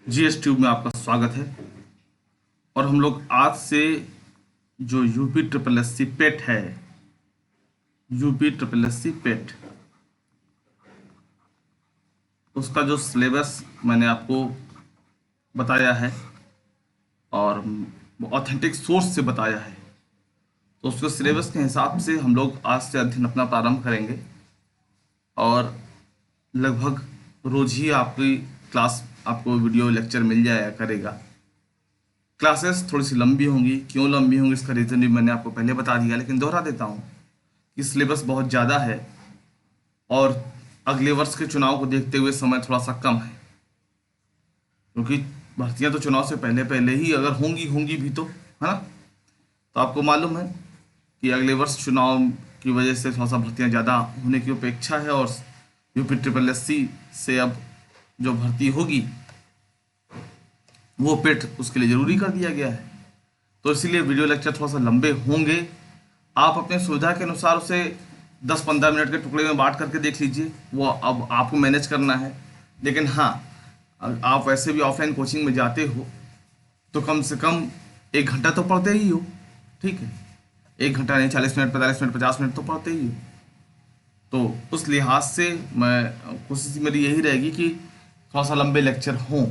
GS tube में आपका स्वागत है। और हम लोग आज से जो यूपी ट्रिपल एस सी पेट है, यूपी ट्रिपल एस सी पेट, उसका जो सिलेबस मैंने आपको बताया है और ऑथेंटिक सोर्स से बताया है, तो उसके सिलेबस के हिसाब से हम लोग आज से अध्ययन अपना प्रारंभ करेंगे। और लगभग रोज ही आपकी क्लास, आपको वीडियो लेक्चर मिल जाया करेगा। क्लासेस थोड़ी सी लंबी होंगी, क्यों लंबी होंगी इसका रीज़न भी मैंने आपको पहले बता दिया, लेकिन दोहरा देता हूँ कि सिलेबस बहुत ज़्यादा है और अगले वर्ष के चुनाव को देखते हुए समय थोड़ा सा कम है, क्योंकि भर्तियां तो चुनाव से पहले पहले ही अगर होंगी होंगी भी तो, है ना। तो आपको मालूम है कि अगले वर्ष चुनाव की वजह से थोड़ा सा भर्तियां ज़्यादा होने की अपेक्षा है और यूपी ट्रिपल एस सी से अब जो भर्ती होगी वो पेट उसके लिए ज़रूरी कर दिया गया है। तो इसीलिए वीडियो लेक्चर थोड़ा सा लंबे होंगे। आप अपने सुविधा के अनुसार उसे 10-15 मिनट के टुकड़े में बांट करके देख लीजिए, वो अब आपको मैनेज करना है। लेकिन हाँ, आप वैसे भी ऑफलाइन कोचिंग में जाते हो तो कम से कम 1 घंटा तो पढ़ते ही हो, ठीक है। 1 घंटा नहीं, 40 मिनट, 45 मिनट, 50 मिनट तो पढ़ते ही हो। तो उस लिहाज से मैं कोशिश मेरी यही रहेगी कि थोड़ा सा लंबे लेक्चर हों,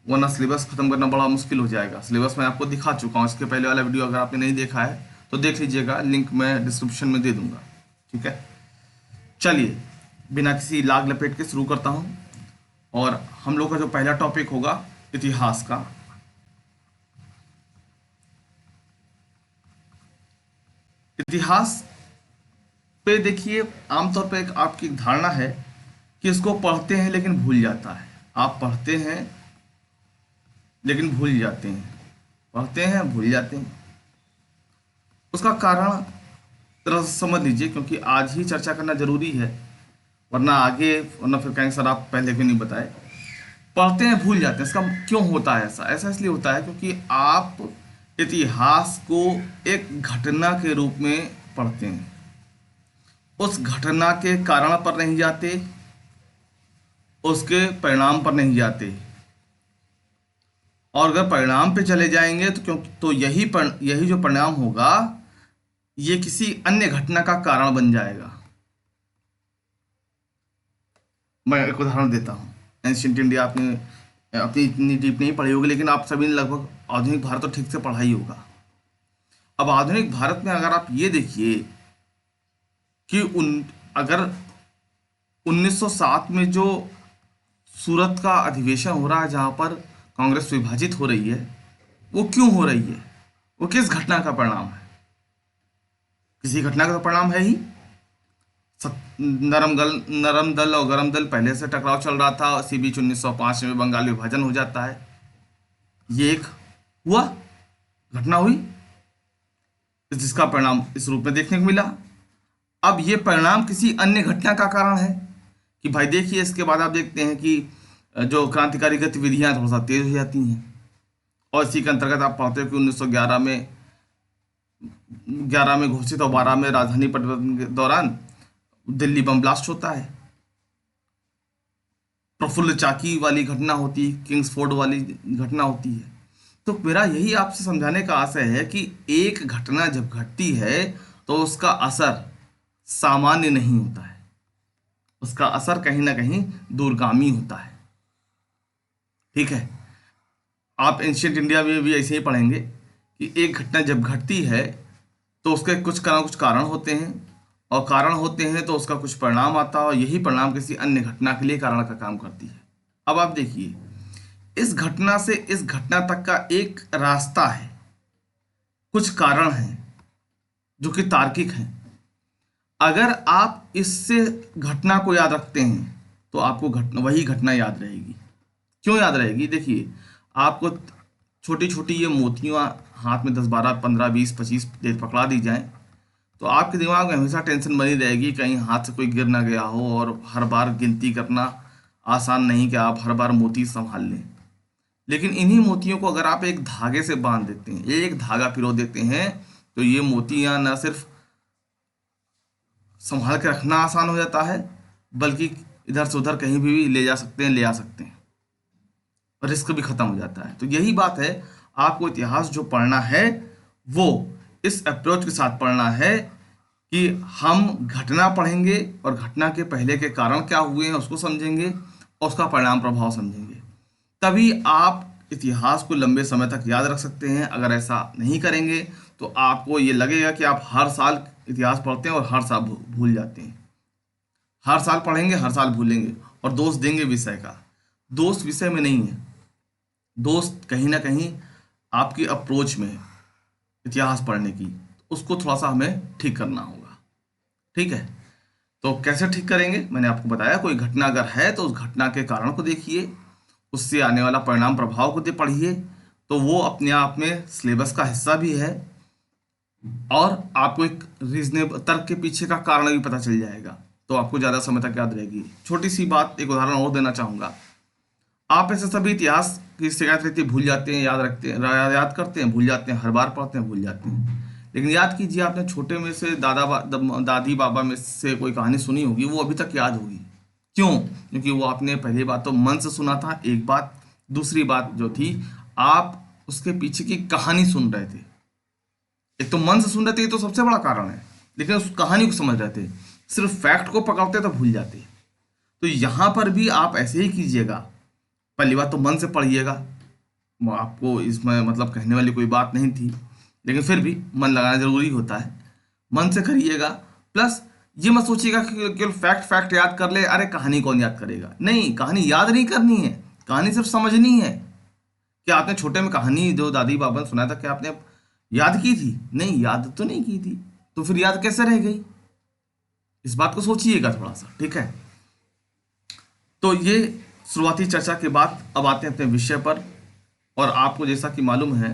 वरना सिलेबस खत्म करना बड़ा मुश्किल हो जाएगा। सिलेबस मैं आपको दिखा चुका हूँ, इसके पहले वाला वीडियो अगर आपने नहीं देखा है तो देख लीजिएगा, लिंक मैं डिस्क्रिप्शन में दे दूंगा, ठीक है। चलिए बिना किसी लाग लपेट के शुरू करता हूँ। और हम लोग का जो पहला टॉपिक होगा इतिहास का। इतिहास पे देखिए, आमतौर पे एक आपकी धारणा है कि इसको पढ़ते हैं लेकिन भूल जाता है। आप पढ़ते हैं लेकिन भूल जाते हैं, पढ़ते हैं भूल जाते हैं। उसका कारण तरह से समझ लीजिए, क्योंकि आज ही चर्चा करना जरूरी है, वरना आगे, वरना फिर कहेंगे सर आप पहले क्यों नहीं बताए। पढ़ते हैं भूल जाते हैं, इसका क्यों होता है ऐसा? ऐसा इसलिए होता है क्योंकि आप इतिहास को एक घटना के रूप में पढ़ते हैं, उस घटना के कारण पर नहीं जाते, उसके परिणाम पर नहीं जाते। और अगर परिणाम पे चले जाएंगे तो क्यों, तो यही जो परिणाम होगा ये किसी अन्य घटना का कारण बन जाएगा। मैं एक उदाहरण देता हूँ। एंशियंट इंडिया आपने अपनी इतनी डीप नहीं पढ़ी होगी, लेकिन आप सभी ने लगभग आधुनिक भारत तो ठीक से पढ़ा ही होगा। अब आधुनिक भारत में अगर आप ये देखिए कि अगर 1907 में जो सूरत का अधिवेशन हो रहा है, जहाँ पर कांग्रेस विभाजित हो रही है, वो क्यों हो रही है? वो किस घटना का परिणाम है? किसी घटना का तो परिणाम है ही। नरम दल और गरम दल पहले से टकराव चल रहा था, इसी बीच 1905 में बंगाल विभाजन हो जाता है। ये एक हुआ, घटना हुई, जिसका परिणाम इस रूप में देखने को मिला। अब ये परिणाम किसी अन्य घटना का कारण है कि भाई देखिए, इसके बाद आप देखते हैं कि जो क्रांतिकारी गतिविधियां थोड़ा सा तेज हो जाती हैं। और इसी के अंतर्गत आप पाते हो कि 1911 में घोषित और 12 में राजधानी परिवर्तन के दौरान दिल्ली बम ब्लास्ट होता है। प्रफुल्ल चाकी वाली घटना होती है, किंग्सफोर्ड वाली घटना होती है। तो मेरा यही आपसे समझाने का आशय है कि एक घटना जब घटती है तो उसका असर सामान्य नहीं होता है, उसका असर कहीं ना कहीं दूरगामी होता है, ठीक है। आप एंशियंट इंडिया में भी ऐसे ही पढ़ेंगे कि एक घटना जब घटती है तो उसके कुछ कारण होते हैं, और कारण होते हैं तो उसका कुछ परिणाम आता है, और यही परिणाम किसी अन्य घटना के लिए कारण का काम करती है। अब आप देखिए, इस घटना से इस घटना तक का एक रास्ता है, कुछ कारण हैं जो कि तार्किक हैं। अगर आप इससे घटना को याद रखते हैं तो आपको वही घटना याद रहेगी। क्यों याद रहेगी? देखिए, आपको छोटी छोटी ये मोतियां हाथ में 10, 12, 15, 20, 25 देर पकड़ा दी जाएं तो आपके दिमाग में हमेशा टेंशन बनी रहेगी, कहीं हाथ से कोई गिर ना गया हो। और हर बार गिनती करना आसान नहीं कि आप हर बार मोती संभाल लें। लेकिन इन्हीं मोतियों को अगर आप एक धागे से बांध देते हैं, एक धागा पिरो देते हैं, तो ये मोतियां न सिर्फ संभाल के रखना आसान हो जाता है, बल्कि इधर से उधर कहीं भी ले जा सकते हैं, ले आ सकते हैं। रिस्क भी खत्म हो जाता है। तो यही बात है, आपको इतिहास जो पढ़ना है वो इस अप्रोच के साथ पढ़ना है कि हम घटना पढ़ेंगे और घटना के पहले के कारण क्या हुए हैं उसको समझेंगे और उसका परिणाम प्रभाव समझेंगे। तभी आप इतिहास को लंबे समय तक याद रख सकते हैं। अगर ऐसा नहीं करेंगे तो आपको ये लगेगा कि आप हर साल इतिहास पढ़ते हैं और हर साल भूल जाते हैं। हर साल पढ़ेंगे, हर साल भूलेंगे और दोष देंगे विषय का। दोष विषय में नहीं है, दोष कहीं ना कहीं आपकी अप्रोच में है इतिहास पढ़ने की। उसको थोड़ा सा हमें ठीक करना होगा। ठीक है, तो कैसे ठीक करेंगे मैंने आपको बताया। कोई घटना अगर है तो उस घटना के कारण को देखिए, उससे आने वाला परिणाम प्रभाव को दे पढ़िए। तो वो अपने आप में सिलेबस का हिस्सा भी है और आपको एक रीजनेबल तर्क के पीछे का कारण भी पता चल जाएगा, तो आपको ज़्यादा समय तक याद रहेगी। छोटी सी बात, एक उदाहरण और देना चाहूँगा। आप ऐसे सभी इतिहास की शिकायत रहती है, भूल जाते हैं, याद रखते हैं, याद करते हैं, भूल जाते हैं, हर बार पढ़ते हैं, भूल जाते हैं। लेकिन याद कीजिए, आपने छोटे में से दादी बाबा में से कोई कहानी सुनी होगी, वो अभी तक याद होगी। क्यों? क्योंकि वो आपने पहली बात तो मन से सुना था, एक बात। दूसरी बात जो थी, आप उसके पीछे की कहानी सुन रहे थे। एक तो मन से सुन रहे थे, ये तो सबसे बड़ा कारण है, लेकिन उस कहानी को समझ रहे थे। सिर्फ फैक्ट को पकड़ते तो भूल जाते। तो यहाँ पर भी आप ऐसे ही कीजिएगा। पहली बात तो मन से पढ़िएगा, वो आपको इसमें मतलब कहने वाली कोई बात नहीं थी, लेकिन फिर भी मन लगाना जरूरी होता है। मन से करिएगा। प्लस ये मत सोचिएगा कि केवल फैक्ट फैक्ट याद कर ले, अरे कहानी कौन याद करेगा। नहीं, कहानी याद नहीं करनी है, कहानी सिर्फ समझनी है। क्या आपने छोटे में कहानी जो दादी बाबा ने सुनाया था, क्या आपने याद की थी? नहीं, याद तो नहीं की थी, तो फिर याद कैसे रह गई? इस बात को सोचिएगा थोड़ा सा। ठीक है, तो ये शुरुआती चर्चा के बाद अब आते हैं अपने विषय पर। और आपको जैसा कि मालूम है,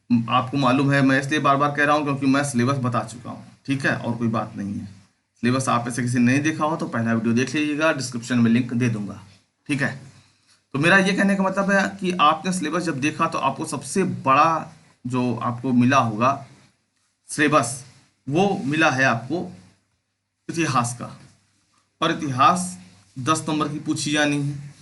आपको मालूम है, मैं इसलिए बार बार कह रहा हूँ क्योंकि मैं सिलेबस बता चुका हूँ। ठीक है, और कोई बात नहीं है। सिलेबस आप ऐसे किसी ने नहीं देखा हो तो पहला वीडियो देख लीजिएगा, डिस्क्रिप्शन में लिंक दे दूंगा। ठीक है, तो मेरा ये कहने का मतलब है कि आपने सिलेबस जब देखा तो आपको सबसे बड़ा जो आपको मिला होगा सिलेबस, वो मिला है आपको इतिहास का। और इतिहास 10 नंबर की पूछी जानी है,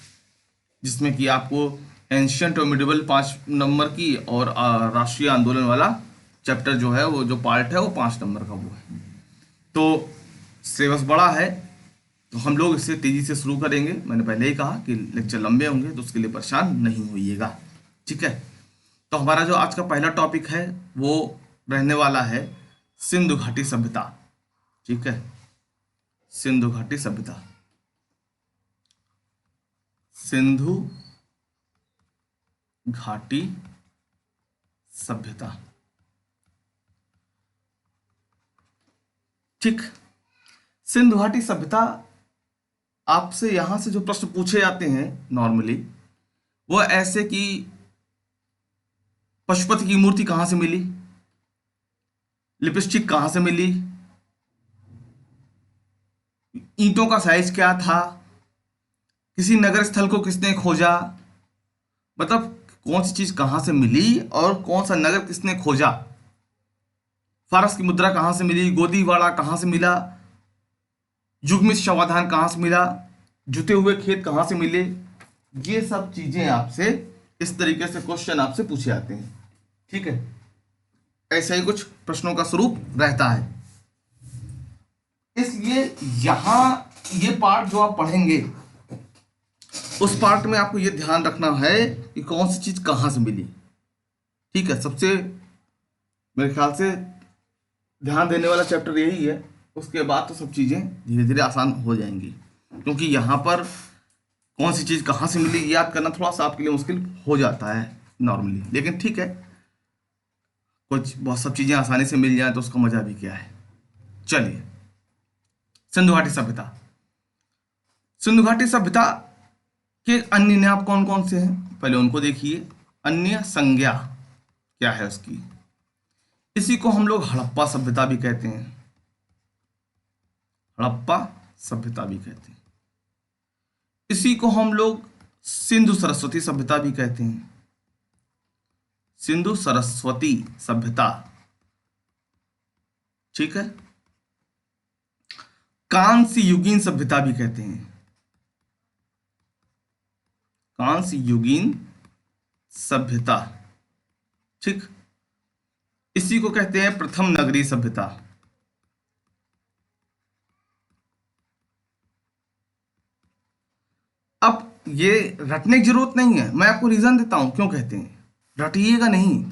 जिसमें कि आपको एंशियंट और मिडिवल 5 नंबर की, और राष्ट्रीय आंदोलन वाला चैप्टर जो है, वो जो पार्ट है वो 5 नंबर का वो है। तो सिलेबस बड़ा है, तो हम लोग इसे तेजी से शुरू करेंगे। मैंने पहले ही कहा कि लेक्चर लंबे होंगे, तो उसके लिए परेशान नहीं होइएगा। ठीक है, तो हमारा जो आज का पहला टॉपिक है वो रहने वाला है सिंधु घाटी सभ्यता। ठीक है, सिंधु घाटी सभ्यता। सिंधु घाटी सभ्यता। ठीक, सिंधु घाटी सभ्यता, आपसे यहां से जो प्रश्न पूछे जाते हैं नॉर्मली, वो ऐसे कि पशुपति की मूर्ति कहां से मिली, लिपस्टिक कहां से मिली, ईंटों का साइज क्या था, किसी नगर स्थल को किसने खोजा, मतलब कौन सी चीज कहां से मिली और कौन सा नगर किसने खोजा, फारस की मुद्रा कहां से मिली, गोदीवाड़ा कहां से मिला, युग्मित शवाधान कहां से मिला, जुते हुए खेत कहां से मिले। ये सब चीजें आपसे इस तरीके से क्वेश्चन आपसे पूछे जाते हैं। ठीक है, ऐसे ही कुछ प्रश्नों का स्वरूप रहता है। इसलिए यहां ये पार्ट जो आप पढ़ेंगे, उस पार्ट में आपको ये ध्यान रखना है कि कौन सी चीज कहां से मिली। ठीक है, सबसे मेरे ख्याल से ध्यान देने वाला चैप्टर यही है। उसके बाद तो सब चीजें धीरे धीरे आसान हो जाएंगी, क्योंकि यहाँ पर कौन सी चीज कहाँ से मिली याद करना थोड़ा सा आपके लिए मुश्किल हो जाता है नॉर्मली। लेकिन ठीक है, कुछ बहुत सब चीजें आसानी से मिल जाए तो उसका मजा भी क्या है। चलिए, सिंधु घाटी सभ्यता। सिंधु घाटी सभ्यता के अन्य नाम कौन कौन से हैं, पहले उनको देखिए। अन्य संज्ञा क्या है उसकी? इसी को हम लोग हड़प्पा सभ्यता भी कहते हैं। हड़प्पा सभ्यता भी कहते हैं। इसी को हम लोग सिंधु सरस्वती सभ्यता भी कहते हैं। सिंधु सरस्वती सभ्यता। ठीक है, कांस्य युगीन सभ्यता भी कहते हैं। कांस्य युगीन सभ्यता। ठीक, इसी को कहते हैं प्रथम नगरीय सभ्यता। अब ये रटने की जरूरत नहीं है, मैं आपको रीजन देता हूं क्यों कहते हैं। रटिएगा नहीं,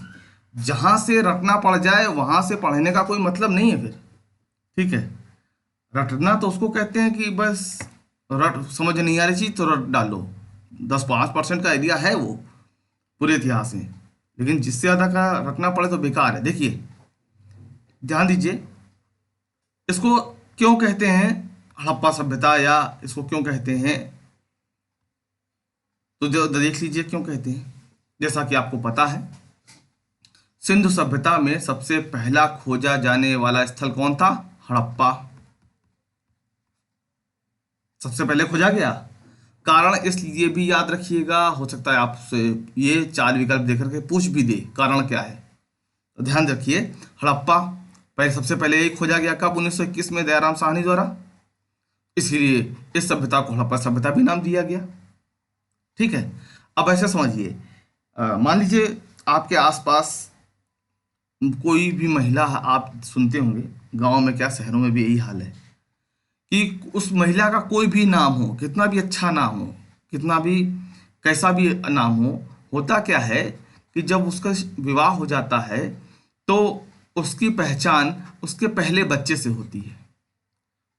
जहां से रटना पड़ जाए वहां से पढ़ने का कोई मतलब नहीं है फिर। ठीक है, रटना तो उसको कहते हैं कि बस रट, समझ नहीं आ रही चीज तो रट डालो। 10-5% का एरिया है वो पूरे इतिहास में, लेकिन जिससे ज़्यादा का रटना पड़े तो बेकार है। देखिए, ध्यान दीजिए, इसको क्यों कहते हैं हड़प्पा सभ्यता, या इसको क्यों कहते हैं, तो जो देख लीजिए क्यों कहते हैं। जैसा कि आपको पता है, सिंधु सभ्यता में सबसे पहला खोजा जाने वाला स्थल कौन था? हड़प्पा। सबसे पहले खोजा गया। कारण इसलिए भी याद रखिएगा, हो सकता है आपसे ये 4 विकल्प देकर के पूछ भी दे कारण क्या है, तो ध्यान रखिए। हड़प्पा पहले सबसे पहले यही खोजा गया, कब? 1921 में दयाराम साहनी द्वारा। इसीलिए इस सभ्यता को हड़प्पा सभ्यता भी नाम दिया गया। ठीक है, अब ऐसे समझिए, मान लीजिए आपके आसपास कोई भी महिला, आप सुनते होंगे गांव में, क्या शहरों में भी यही हाल है, कि उस महिला का कोई भी नाम हो, कितना भी अच्छा नाम हो, कितना भी कैसा भी नाम हो, होता क्या है कि जब उसका विवाह हो जाता है तो उसकी पहचान उसके पहले बच्चे से होती है।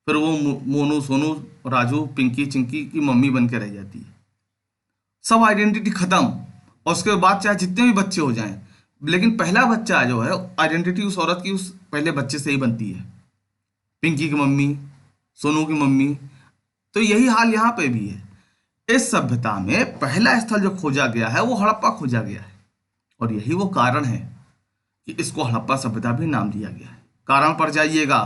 फिर वो मोनू, सोनू, राजू, पिंकी, चिंकी की मम्मी बन के रह जाती है। सब आइडेंटिटी खत्म, और उसके बाद चाहे जितने भी बच्चे हो जाएं, लेकिन पहला बच्चा जो है, आइडेंटिटी उस औरत की उस पहले बच्चे से ही बनती है। पिंकी की मम्मी, सोनू की मम्मी। तो यही हाल यहाँ पे भी है। इस सभ्यता में पहला स्थल जो खोजा गया है वो हड़प्पा खोजा गया है, और यही वो कारण है कि इसको हड़प्पा सभ्यता भी नाम दिया गया है। कारण पर जाइएगा,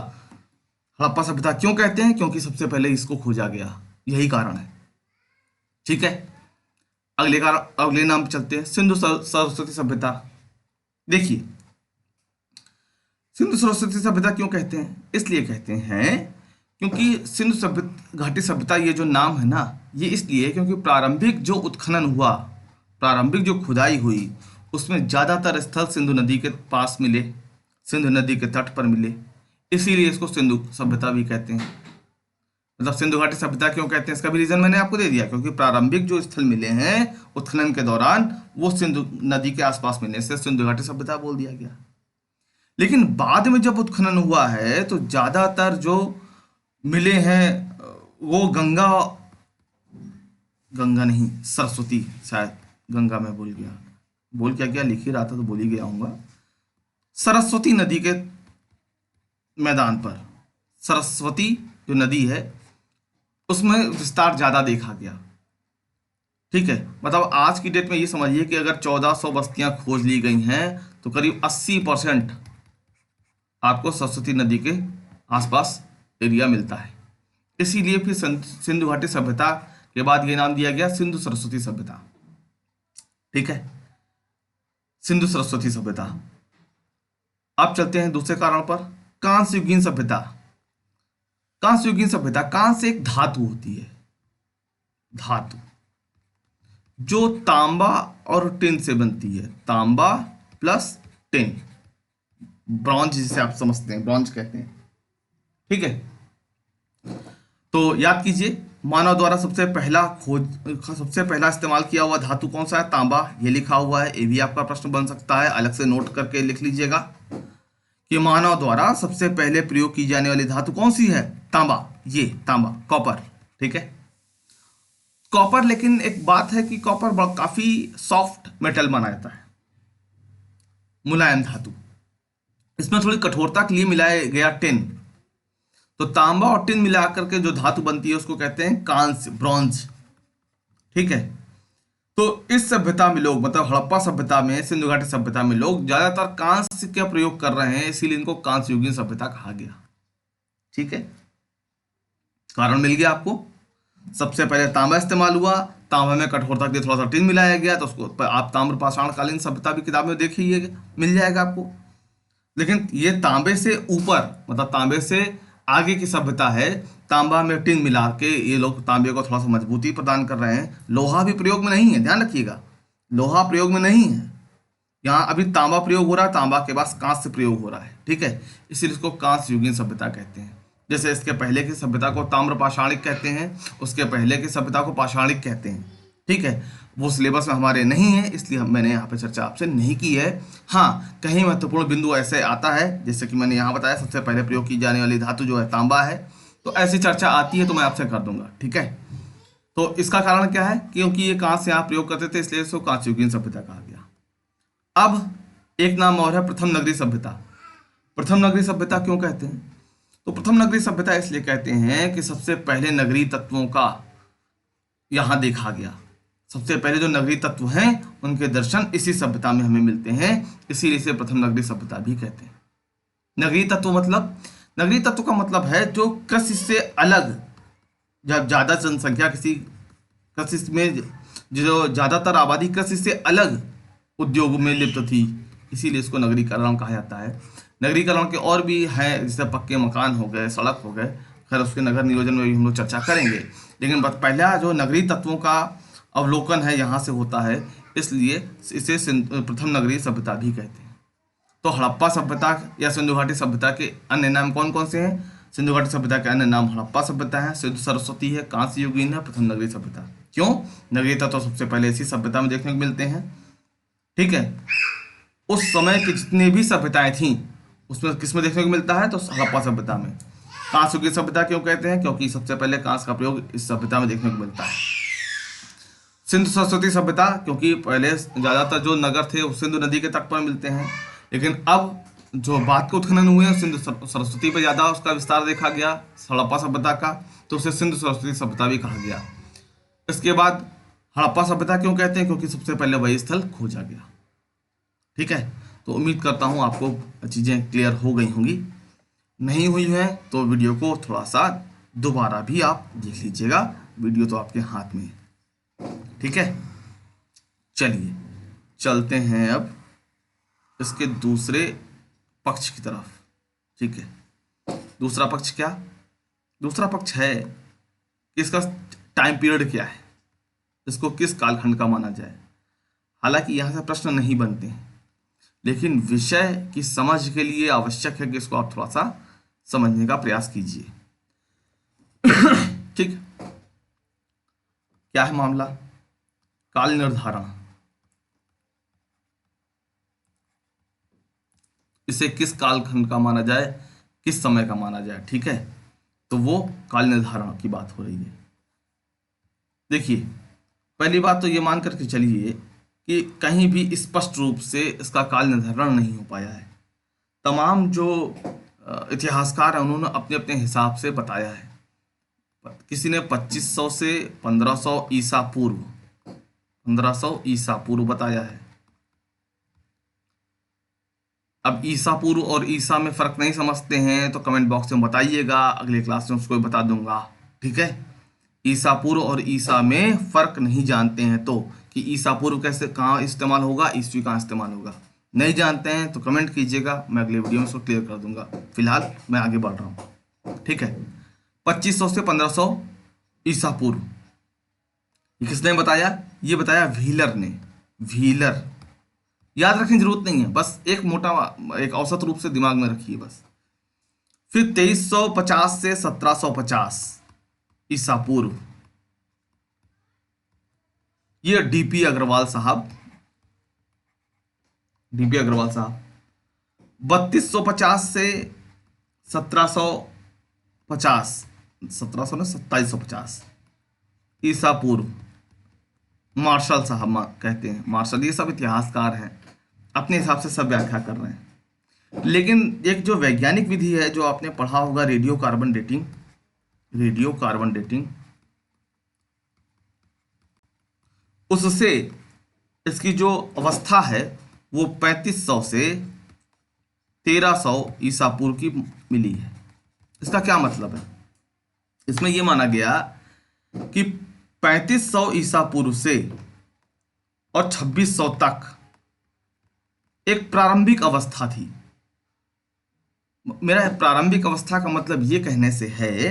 हड़प्पा सभ्यता क्यों कहते हैं? क्योंकि सबसे पहले इसको खोजा गया, यही कारण है। ठीक है, अगले कारण, अगले नाम पे चलते हैं, सिंधु सरस्वती सभ्यता। देखिए, सिंधु सरस्वती सभ्यता क्यों कहते हैं? इसलिए कहते हैं क्योंकि सिंधु सभ्यता, घाटी सभ्यता, ये जो नाम है ना, ये इसलिए क्योंकि प्रारंभिक जो उत्खनन हुआ, प्रारंभिक जो खुदाई हुई, उसमें ज़्यादातर स्थल सिंधु नदी के पास मिले, सिंधु नदी के तट पर मिले। इसीलिए इसको सिंधु सभ्यता भी कहते हैं। मतलब सिंधु घाटी सभ्यता क्यों कहते हैं, इसका भी रीजन मैंने आपको दे दिया, क्योंकि प्रारंभिक जो स्थल मिले हैं उत्खनन के दौरान वो सिंधु नदी के आसपास मिलने से सिंधु घाटी सभ्यता बोल दिया गया। लेकिन बाद में जब उत्खनन हुआ है तो ज्यादातर जो मिले हैं वो गंगा, गंगा नहीं, सरस्वती, शायद गंगा में भूल गया, बोल क्या गया, लिख ही रहा था तो बोल ही गया हूँगा। सरस्वती नदी के मैदान पर, सरस्वती जो नदी है उसमें विस्तार ज्यादा देखा गया। ठीक है, मतलब आज की डेट में ये समझिए कि अगर 1400 बस्तियां खोज ली गई हैं तो करीब 80% आपको सरस्वती नदी के आसपास एरिया मिलता है। इसीलिए फिर सिंधु घाटी सभ्यता के बाद ये नाम दिया गया सिंधु सरस्वती सभ्यता। ठीक है, सिंधु सरस्वती सभ्यता। अब चलते हैं दूसरे कारण पर, कांस्य युगीन सभ्यता। कांस्य युगीन सभ्यता, कांस्य एक धातु होती है, धातु जो तांबा और टिन से बनती है, तांबा प्लस टिन, ब्रॉन्ज जिसे आप समझते हैं, ब्रॉन्ज कहते हैं। ठीक है, तो याद कीजिए, मानव द्वारा सबसे पहला इस्तेमाल किया हुआ धातु कौन सा है? तांबा। ये लिखा हुआ है, ये भी आपका प्रश्न बन सकता है, अलग से नोट करके लिख लीजिएगा कि मानव द्वारा सबसे पहले प्रयोग की जाने वाली धातु कौन सी है? तांबा। ये तांबा, कॉपर। ठीक है, कॉपर, लेकिन एक बात है कि कॉपर काफी सॉफ्ट मेटल माना जाता है, मुलायम धातु। इसमें थोड़ी कठोरता के लिए मिलाया गया टिन। तो तांबा और टिन मिलाकर के जो धातु बनती है उसको कहते हैं कांस्य, ब्रॉन्ज। ठीक है, तो इस सभ्यता में लोग, मतलब हड़प्पा सभ्यता में, सिंधु घाटी सभ्यता में लोग ज्यादातर कांस्य का प्रयोग कर रहे हैं, इसीलिए इनको कांस्य युगीन सभ्यता कहा गया। ठीक है, कारण मिल गया आपको। सबसे पहले तांबा इस्तेमाल हुआ, तांबा में कठोरता के लिए थोड़ा सा टिन मिलाया गया, तो उसको आप ताम्र पाषाणकालीन सभ्यता भी किताब में देखिए, मिल जाएगा आपको। लेकिन ये तांबे से ऊपर, मतलब तांबे से आगे की सभ्यता है, तांबा में टिन मिला के ये लोग तांबे को थोड़ा सा मजबूती प्रदान कर रहे हैं। लोहा भी प्रयोग में नहीं है, ध्यान रखिएगा, लोहा प्रयोग में नहीं है। यहाँ अभी तांबा प्रयोग हो रहा है, तांबा के बाद कांस्य प्रयोग हो रहा है, ठीक है, इसीलिए इसको कांस्य युगीन सभ्यता कहते हैं। जैसे इसके पहले की सभ्यता को ताम्र पाषाणिक कहते हैं, उसके पहले की सभ्यता को पाषाणिक कहते हैं, ठीक है। वो सिलेबस में हमारे नहीं है, इसलिए मैंने यहाँ पे चर्चा आपसे नहीं की है। हाँ, कहीं महत्वपूर्ण बिंदु ऐसे आता है, जैसे कि मैंने यहाँ बताया सबसे पहले प्रयोग की जाने वाली धातु जो है तांबा है, तो ऐसी चर्चा आती है तो मैं आपसे कर दूंगा, ठीक है। तो इसका कारण क्या है, क्योंकि ये कांस्य यहाँ प्रयोग करते थे, इसलिए इसको कांस्य युगीन सभ्यता कहा गया। अब एक नाम और है प्रथम नगरीय सभ्यता। प्रथम नगरीय सभ्यता क्यों कहते हैं, तो प्रथम नगरीय सभ्यता इसलिए कहते हैं कि सबसे पहले नगरीय तत्वों का यहाँ देखा गया। सबसे पहले जो नगरीय तत्व हैं उनके दर्शन इसी सभ्यता में हमें मिलते हैं, इसीलिए इसे प्रथम नगरीय सभ्यता भी कहते हैं। नगरीय तत्व मतलब, नगरीय तत्व का मतलब है जो कृषि से अलग, जब ज्यादा जनसंख्या किसी कृषि में, जो ज्यादातर आबादी कृषि से अलग उद्योग में लिप्त थी, इसीलिए इसको नगरीकरण कहा जाता है। नगरीकरण के और भी हैं, जैसे पक्के मकान हो गए, सड़क हो गए, खैर उसके नगर नियोजन में भी हम लोग चर्चा करेंगे, लेकिन पहला जो नगरीय तत्वों का अवलोकन है यहाँ से होता है, इसलिए इसे प्रथम नगरीय सभ्यता भी कहते हैं। तो हड़प्पा सभ्यता या सिंधु घाटी सभ्यता के अन्य नाम कौन कौन से हैं? सिंधु घाटी सभ्यता के अन्य नाम हड़प्पा सभ्यता है, सिंधु सरस्वती है, कांस्य युगीन है, प्रथम नगरीय सभ्यता। क्यों? नगरीय तत्व सबसे पहले इसी सभ्यता में देखने को मिलते हैं, ठीक है। उस समय की जितनी भी सभ्यताएं थीं उसमें किस में देखने को मिलता है, तो हड़प्पा सभ्यता में। कांस्य युगीन सभ्यता क्यों कहते हैं? क्योंकि सबसे पहले कांस्य का प्रयोग इस सभ्यता में देखने को मिलता है। सिंधु सरस्वती सभ्यता, क्योंकि पहले ज्यादातर जो नगर थे वो सिंधु नदी के तट पर मिलते हैं, लेकिन अब जो बात के उत्खनन हुए हैं सिंधु सरस्वती पर ज्यादा उसका विस्तार देखा गया हड़प्पा सभ्यता का, तो उसे सिंधु सरस्वती सभ्यता भी कहा गया। इसके बाद हड़प्पा सभ्यता क्यों कहते हैं? क्योंकि सबसे पहले वही स्थल खोजा गया, ठीक है। तो उम्मीद करता हूँ आपको चीज़ें क्लियर हो गई होंगी, नहीं हुई है तो वीडियो को थोड़ा सा दोबारा भी आप देख लीजिएगा, वीडियो तो आपके हाथ में है, ठीक है। चलिए चलते हैं अब इसके दूसरे पक्ष की तरफ, ठीक है। दूसरा पक्ष क्या? दूसरा पक्ष है कि इसका टाइम पीरियड क्या है, इसको किस कालखंड का माना जाए। हालांकि यहाँ से प्रश्न नहीं बनते हैं, लेकिन विषय की समझ के लिए आवश्यक है कि इसको आप थोड़ा सा समझने का प्रयास कीजिए, ठीक। क्या है मामला? काल निर्धारण, इसे किस कालखंड का माना जाए, किस समय का माना जाए, ठीक है। तो वो काल निर्धारण की बात हो रही है। देखिए, पहली बात तो ये मान करके चलिए कि कहीं भी स्पष्ट रूप से इसका काल निर्धारण नहीं हो पाया है। तमाम जो इतिहासकार हैं उन्होंने अपने अपने हिसाब से बताया है। किसी ने 2500 से 1500 ईसा पूर्व, 1500 ईसा पूर्व बताया है। अब ईसा पूर्व और ईसा में फर्क नहीं समझते हैं तो कमेंट बॉक्स में बताइएगा, अगले क्लास में उसको बता दूंगा, ठीक है। ईसा पूर्व और ईसा में फर्क नहीं जानते हैं तो कि ईसा पूर्व कैसे कहाँ इस्तेमाल होगा, ईस्वी कहाँ इस्तेमाल होगा, नहीं जानते हैं तो कमेंट कीजिएगा, मैं अगले वीडियो में उसको क्लियर कर दूंगा। फिलहाल मैं आगे बढ़ रहा हूँ, ठीक है। 2500 से 1500 ईसा पूर्व, ये किसने बताया? ये बताया व्हीलर ने। व्हीलर याद रखने की जरूरत नहीं है, बस एक मोटा एक औसत रूप से दिमाग में रखिए बस। फिर 2350 से 1750 ईसा पूर्व, ये डीपी अग्रवाल साहब, डीपी अग्रवाल साहब। 3250 से 1750, 1700 ने 2750 ईसा पूर्व, मार्शल साहब कहते हैं। मार्शल, ये सब इतिहासकार हैं, अपने हिसाब से सब व्याख्या कर रहे हैं। लेकिन एक जो वैज्ञानिक विधि है जो आपने पढ़ा होगा, radio carbon dating, radio carbon dating, उससे इसकी जो अवस्था है वो 3500 से 1300 ईसा पूर्व की मिली है। इसका क्या मतलब है? इसमें यह माना गया कि 3500 ईसा पूर्व से और 2600 तक एक प्रारंभिक अवस्था थी। मेरा प्रारंभिक अवस्था का मतलब ये कहने से है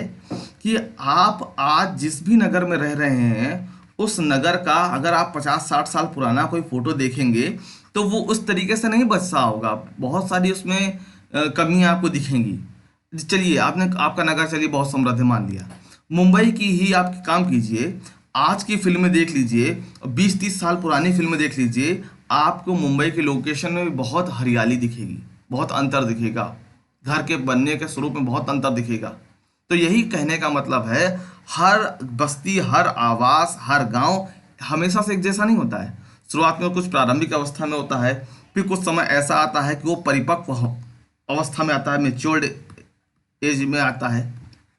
कि आप आज जिस भी नगर में रह रहे हैं उस नगर का अगर आप 50-60 साल पुराना कोई फोटो देखेंगे तो वो उस तरीके से नहीं बचा होगा, बहुत सारी उसमें कमियां आपको दिखेंगी। चलिए आपने आपका नगर चलिए बहुत समृद्ध मान लिया, मुंबई की ही आप काम कीजिए, आज की फिल्में देख लीजिए, 20-30 साल पुरानी फिल्में देख लीजिए, आपको मुंबई के लोकेशन में बहुत हरियाली दिखेगी, बहुत अंतर दिखेगा, घर के बनने के स्वरूप में बहुत अंतर दिखेगा। तो यही कहने का मतलब है, हर बस्ती, हर आवास, हर गांव हमेशा से एक जैसा नहीं होता है। शुरुआत में कुछ प्रारंभिक अवस्था में होता है, फिर कुछ समय ऐसा आता है कि वो परिपक्व अवस्था में आता है, मेच्योर्ड एज में आता है,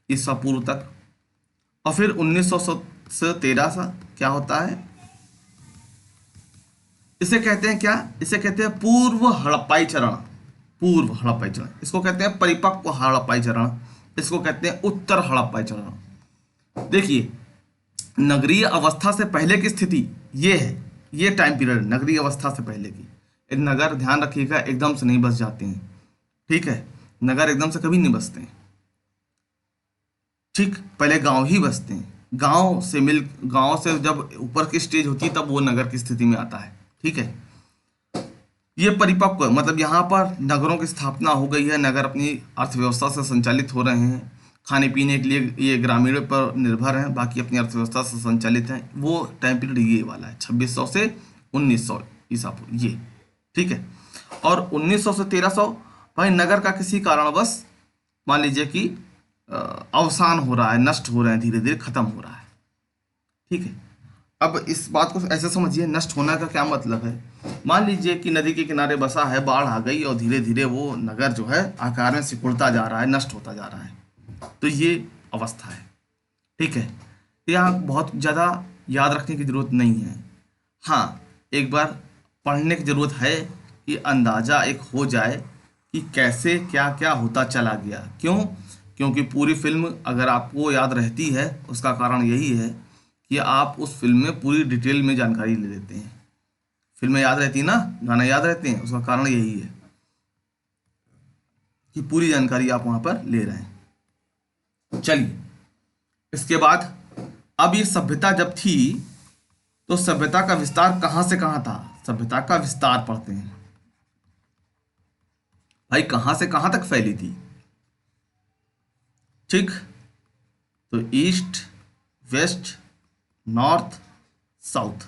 ईसा पूर्व तक। और फिर 1900 से 13 सा क्या होता है, इसे कहते हैं क्या, इसे कहते हैं पूर्व हड़प्पाई चरण। पूर्व हड़प्पाई चरण, इसको कहते हैं परिपक्व हड़प्पाई चरण, इसको कहते हैं उत्तर हड़प्पाई चरण। देखिए, नगरीय अवस्था से पहले की स्थिति ये है, ये टाइम पीरियड नगरीय अवस्था से पहले की। नगर ध्यान रखिएगा एकदम से नहीं बस जाते हैं, ठीक है, नगर एकदम से कभी नहीं बसते हैं, ठीक, पहले गांव ही बसते हैं, गांव से जब ऊपर की स्टेज होती है तब वो नगर की स्थिति में आता है, ठीक है। ये परिपक्व मतलब यहाँ पर नगरों की स्थापना हो गई है, नगर अपनी अर्थव्यवस्था से संचालित हो रहे हैं, खाने पीने के लिए ये ग्रामीणों पर निर्भर हैं, बाकी अपनी अर्थव्यवस्था से संचालित हैं। वो टाइम पीरियड ये वाला है 2600 से 1900 ईसा पूर्व, ये ठीक है। और 1900 से 1300 भाई नगर का किसी कारणवश मान लीजिए कि अवसान हो रहा है, नष्ट हो रहे हैं, धीरे धीरे खत्म हो रहा है, ठीक है। अब इस बात को ऐसे समझिए, नष्ट होना का क्या मतलब है। मान लीजिए कि नदी के किनारे बसा है, बाढ़ आ गई और धीरे धीरे वो नगर जो है आकार में सिकुड़ता जा रहा है, नष्ट होता जा रहा है, तो ये अवस्था है, ठीक है। यहाँ बहुत ज़्यादा याद रखने की ज़रूरत नहीं है, हाँ एक बार पढ़ने की ज़रूरत है कि अंदाज़ा एक हो जाए कि कैसे क्या क्या होता चला गया। क्यों? क्योंकि पूरी फिल्म अगर आपको याद रहती है उसका कारण यही है कि आप उस फिल्म में पूरी डिटेल में जानकारी ले लेते हैं। फिल्में याद रहती है ना, गाना याद रहते हैं, उसका कारण यही है कि पूरी जानकारी आप वहां पर ले रहे हैं। चलिए, इसके बाद अब ये सभ्यता जब थी तो सभ्यता का विस्तार कहां से कहां था। सभ्यता का विस्तार पढ़ते हैं भाई, कहां से कहां तक फैली थी, ठीक। तो ईस्ट, वेस्ट, नॉर्थ, साउथ,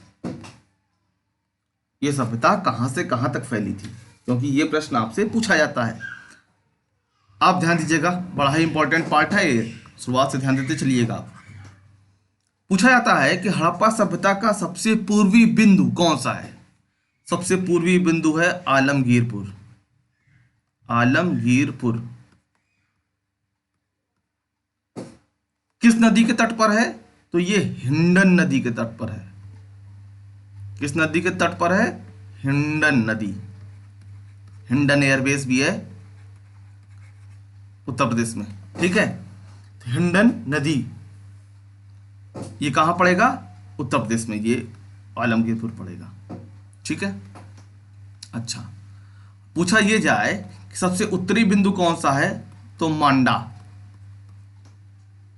ये सभ्यता कहां से कहां तक फैली थी, क्योंकि ये प्रश्न आपसे पूछा जाता है। आप ध्यान दीजिएगा, बड़ा ही इंपॉर्टेंट पार्ट है ये, शुरुआत से ध्यान देते चलिएगा। पूछा जाता है कि हड़प्पा सभ्यता का सबसे पूर्वी बिंदु कौन सा है। सबसे पूर्वी बिंदु है आलमगीरपुर। आलमगीरपुर किस नदी के तट पर है, तो ये हिंडन नदी के तट पर है। किस नदी के तट पर है, हिंडन नदी। हिंडन एयरबेस भी है उत्तर प्रदेश में, ठीक है। हिंडन नदी ये कहां पड़ेगा, उत्तर प्रदेश में, ये आलमगीरपुर पड़ेगा, ठीक है। अच्छा, पूछा ये जाए कि सबसे उत्तरी बिंदु कौन सा है, तो मांडा।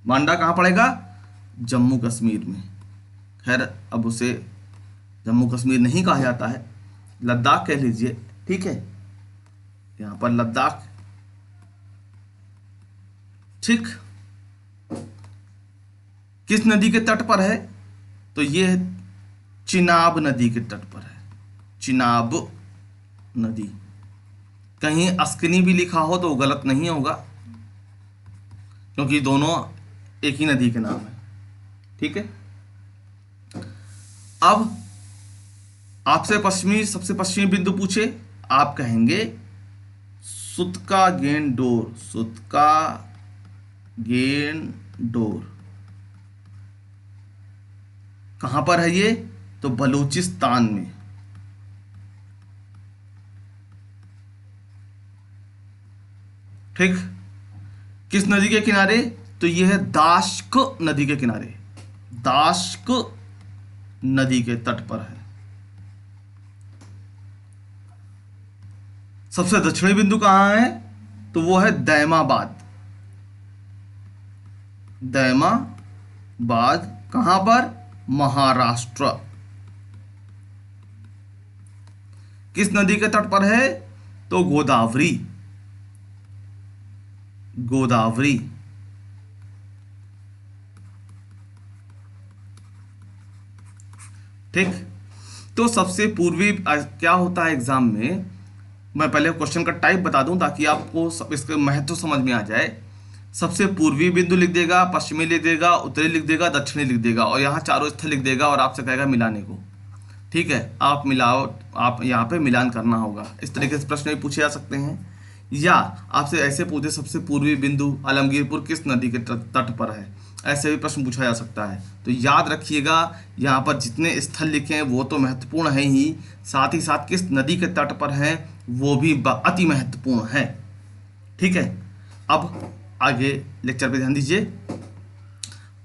मांडा कहां पड़ेगा, जम्मू कश्मीर में। खैर अब उसे जम्मू कश्मीर नहीं कहा जाता है, लद्दाख कह लीजिए, ठीक है, यहां पर लद्दाख, ठीक। किस नदी के तट पर है, तो ये चिनाब नदी के तट पर है। चिनाब नदी, कहीं अस्किनी भी लिखा हो तो गलत नहीं होगा, क्योंकि दोनों एक ही नदी के नाम है, ठीक है। अब आपसे सबसे पश्चिमी बिंदु पूछे, आप कहेंगे सुतका गेंडोर। सुतका गेंडोर कहां पर है ये, तो बलूचिस्तान में, ठीक। किस नदी के किनारे, तो ये है दाश्क नदी के किनारे। दाश्क नदी के तट पर है। सबसे दक्षिणी बिंदु कहां है, तो वो है दैमाबाद। दैमाबाद कहां पर? महाराष्ट्र। किस नदी के तट पर है? तो गोदावरी। गोदावरी। ठीक। तो सबसे पूर्वी क्या होता है एग्जाम में, मैं पहले क्वेश्चन का टाइप बता दूं ताकि आपको इसके महत्व समझ में आ जाए। सबसे पूर्वी बिंदु लिख देगा, पश्चिमी लिख देगा, उत्तरी लिख देगा, दक्षिणी लिख देगा, और यहाँ चारों स्थल लिख देगा और आपसे कहेगा मिलाने को। ठीक है, आप मिलाओ, आप यहाँ पे मिलान करना होगा। इस तरीके से प्रश्न भी पूछे जा सकते हैं, या आपसे ऐसे पूछे सबसे पूर्वी बिंदु आलमगीरपुर किस नदी के तट पर है, ऐसे भी प्रश्न पूछा जा सकता है। तो याद रखिएगा, यहाँ पर जितने स्थल लिखे हैं वो तो महत्वपूर्ण है ही, साथ ही साथ किस नदी के तट पर है वो भी अति महत्वपूर्ण है। ठीक है, अब आगे लेक्चर पे ध्यान दीजिए।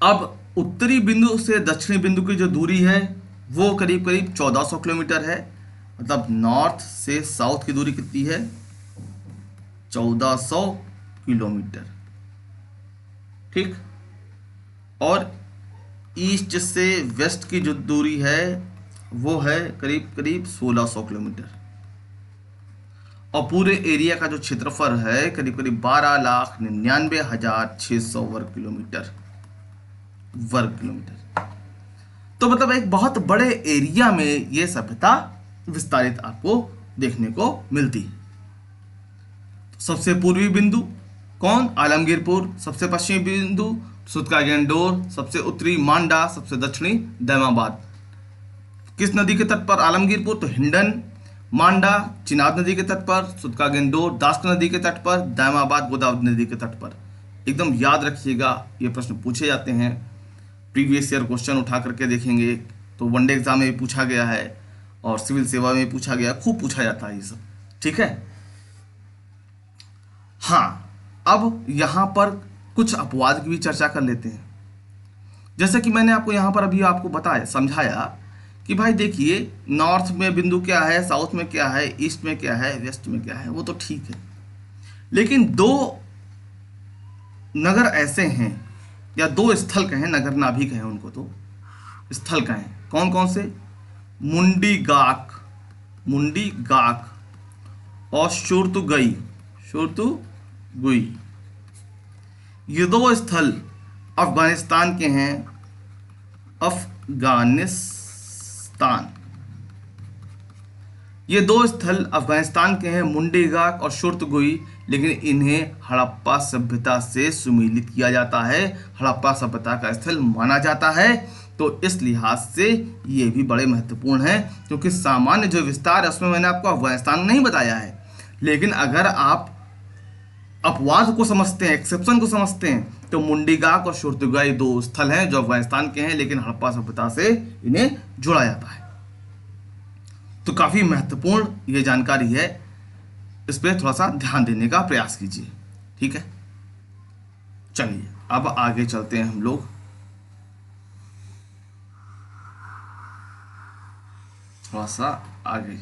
अब उत्तरी बिंदु से दक्षिणी बिंदु की जो दूरी है वो करीब करीब 1400 किलोमीटर है। मतलब नॉर्थ से साउथ की दूरी कितनी है? 1400 किलोमीटर। ठीक। और ईस्ट से वेस्ट की जो दूरी है वो है करीब करीब 1600 किलोमीटर। और पूरे एरिया का जो क्षेत्रफल है करीब करीब 12,99,600 वर्ग किलोमीटर। तो मतलब एक बहुत बड़े एरिया में ये सभ्यता विस्तारित आपको देखने को मिलती है। सबसे पूर्वी बिंदु कौन? आलमगीरपुर। सबसे पश्चिमी बिंदु सूतकागेंडोर। सबसे उत्तरी मांडा। सबसे दक्षिणी दैमाबाद। किस नदी के तट पर आलमगीरपुर? तो हिंडन। मांडा चिनाब नदी के तट पर, सूतकागेंडोर दास्त नदी के तट पर, दैमाबाद गोदावरी नदी के तट पर। एकदम याद रखिएगा, ये प्रश्न पूछे जाते हैं, प्रीवियस ईयर क्वेश्चन उठा करके देखेंगे तो वनडे एग्जाम में भी पूछा गया है और सिविल सेवा में भी पूछा गया, खूब पूछा जाता है ये सब। ठीक है। हाँ, अब यहां पर कुछ अपवाद की भी चर्चा कर लेते हैं। जैसे कि मैंने आपको यहां पर अभी आपको बताया, समझाया कि भाई देखिए, नॉर्थ में बिंदु क्या है, साउथ में क्या है, ईस्ट में क्या है, वेस्ट में क्या है, वो तो ठीक है। लेकिन दो नगर ऐसे हैं, या दो स्थल कहें, नगर ना भी कहें उनको, तो स्थल कहें, कौन कौन से? मुंडी गाक। मुंडी गाक और शुर्तुगई। शुर्तुगुई। ये दो स्थल अफगानिस्तान के हैं। अफगानिस्तान। ये दो स्थल अफगानिस्तान के हैं, मुंडी गाक और शुर्तुगुई। लेकिन इन्हें हड़प्पा सभ्यता से सुमेलित किया जाता है, हड़प्पा सभ्यता का स्थल माना जाता है। तो इस लिहाज से ये भी बड़े महत्वपूर्ण है, क्योंकि सामान्य जो विस्तार है उसमें मैंने आपको अफगानिस्तान नहीं बताया है। लेकिन अगर आप अपवाद को समझते हैं, एक्सेप्शन को समझते हैं, तो मुंडी गाक और शुर्तुगाई दो स्थल हैं जो अफगानिस्तान के हैं, लेकिन हड़प्पा सभ्यता से इन्हें जोड़ा जाता है। तो काफी महत्वपूर्ण ये जानकारी है, इस पर थोड़ा सा ध्यान देने का प्रयास कीजिए। ठीक है, चलिए अब आगे चलते हैं हम लोग। थोड़ा सा आगे।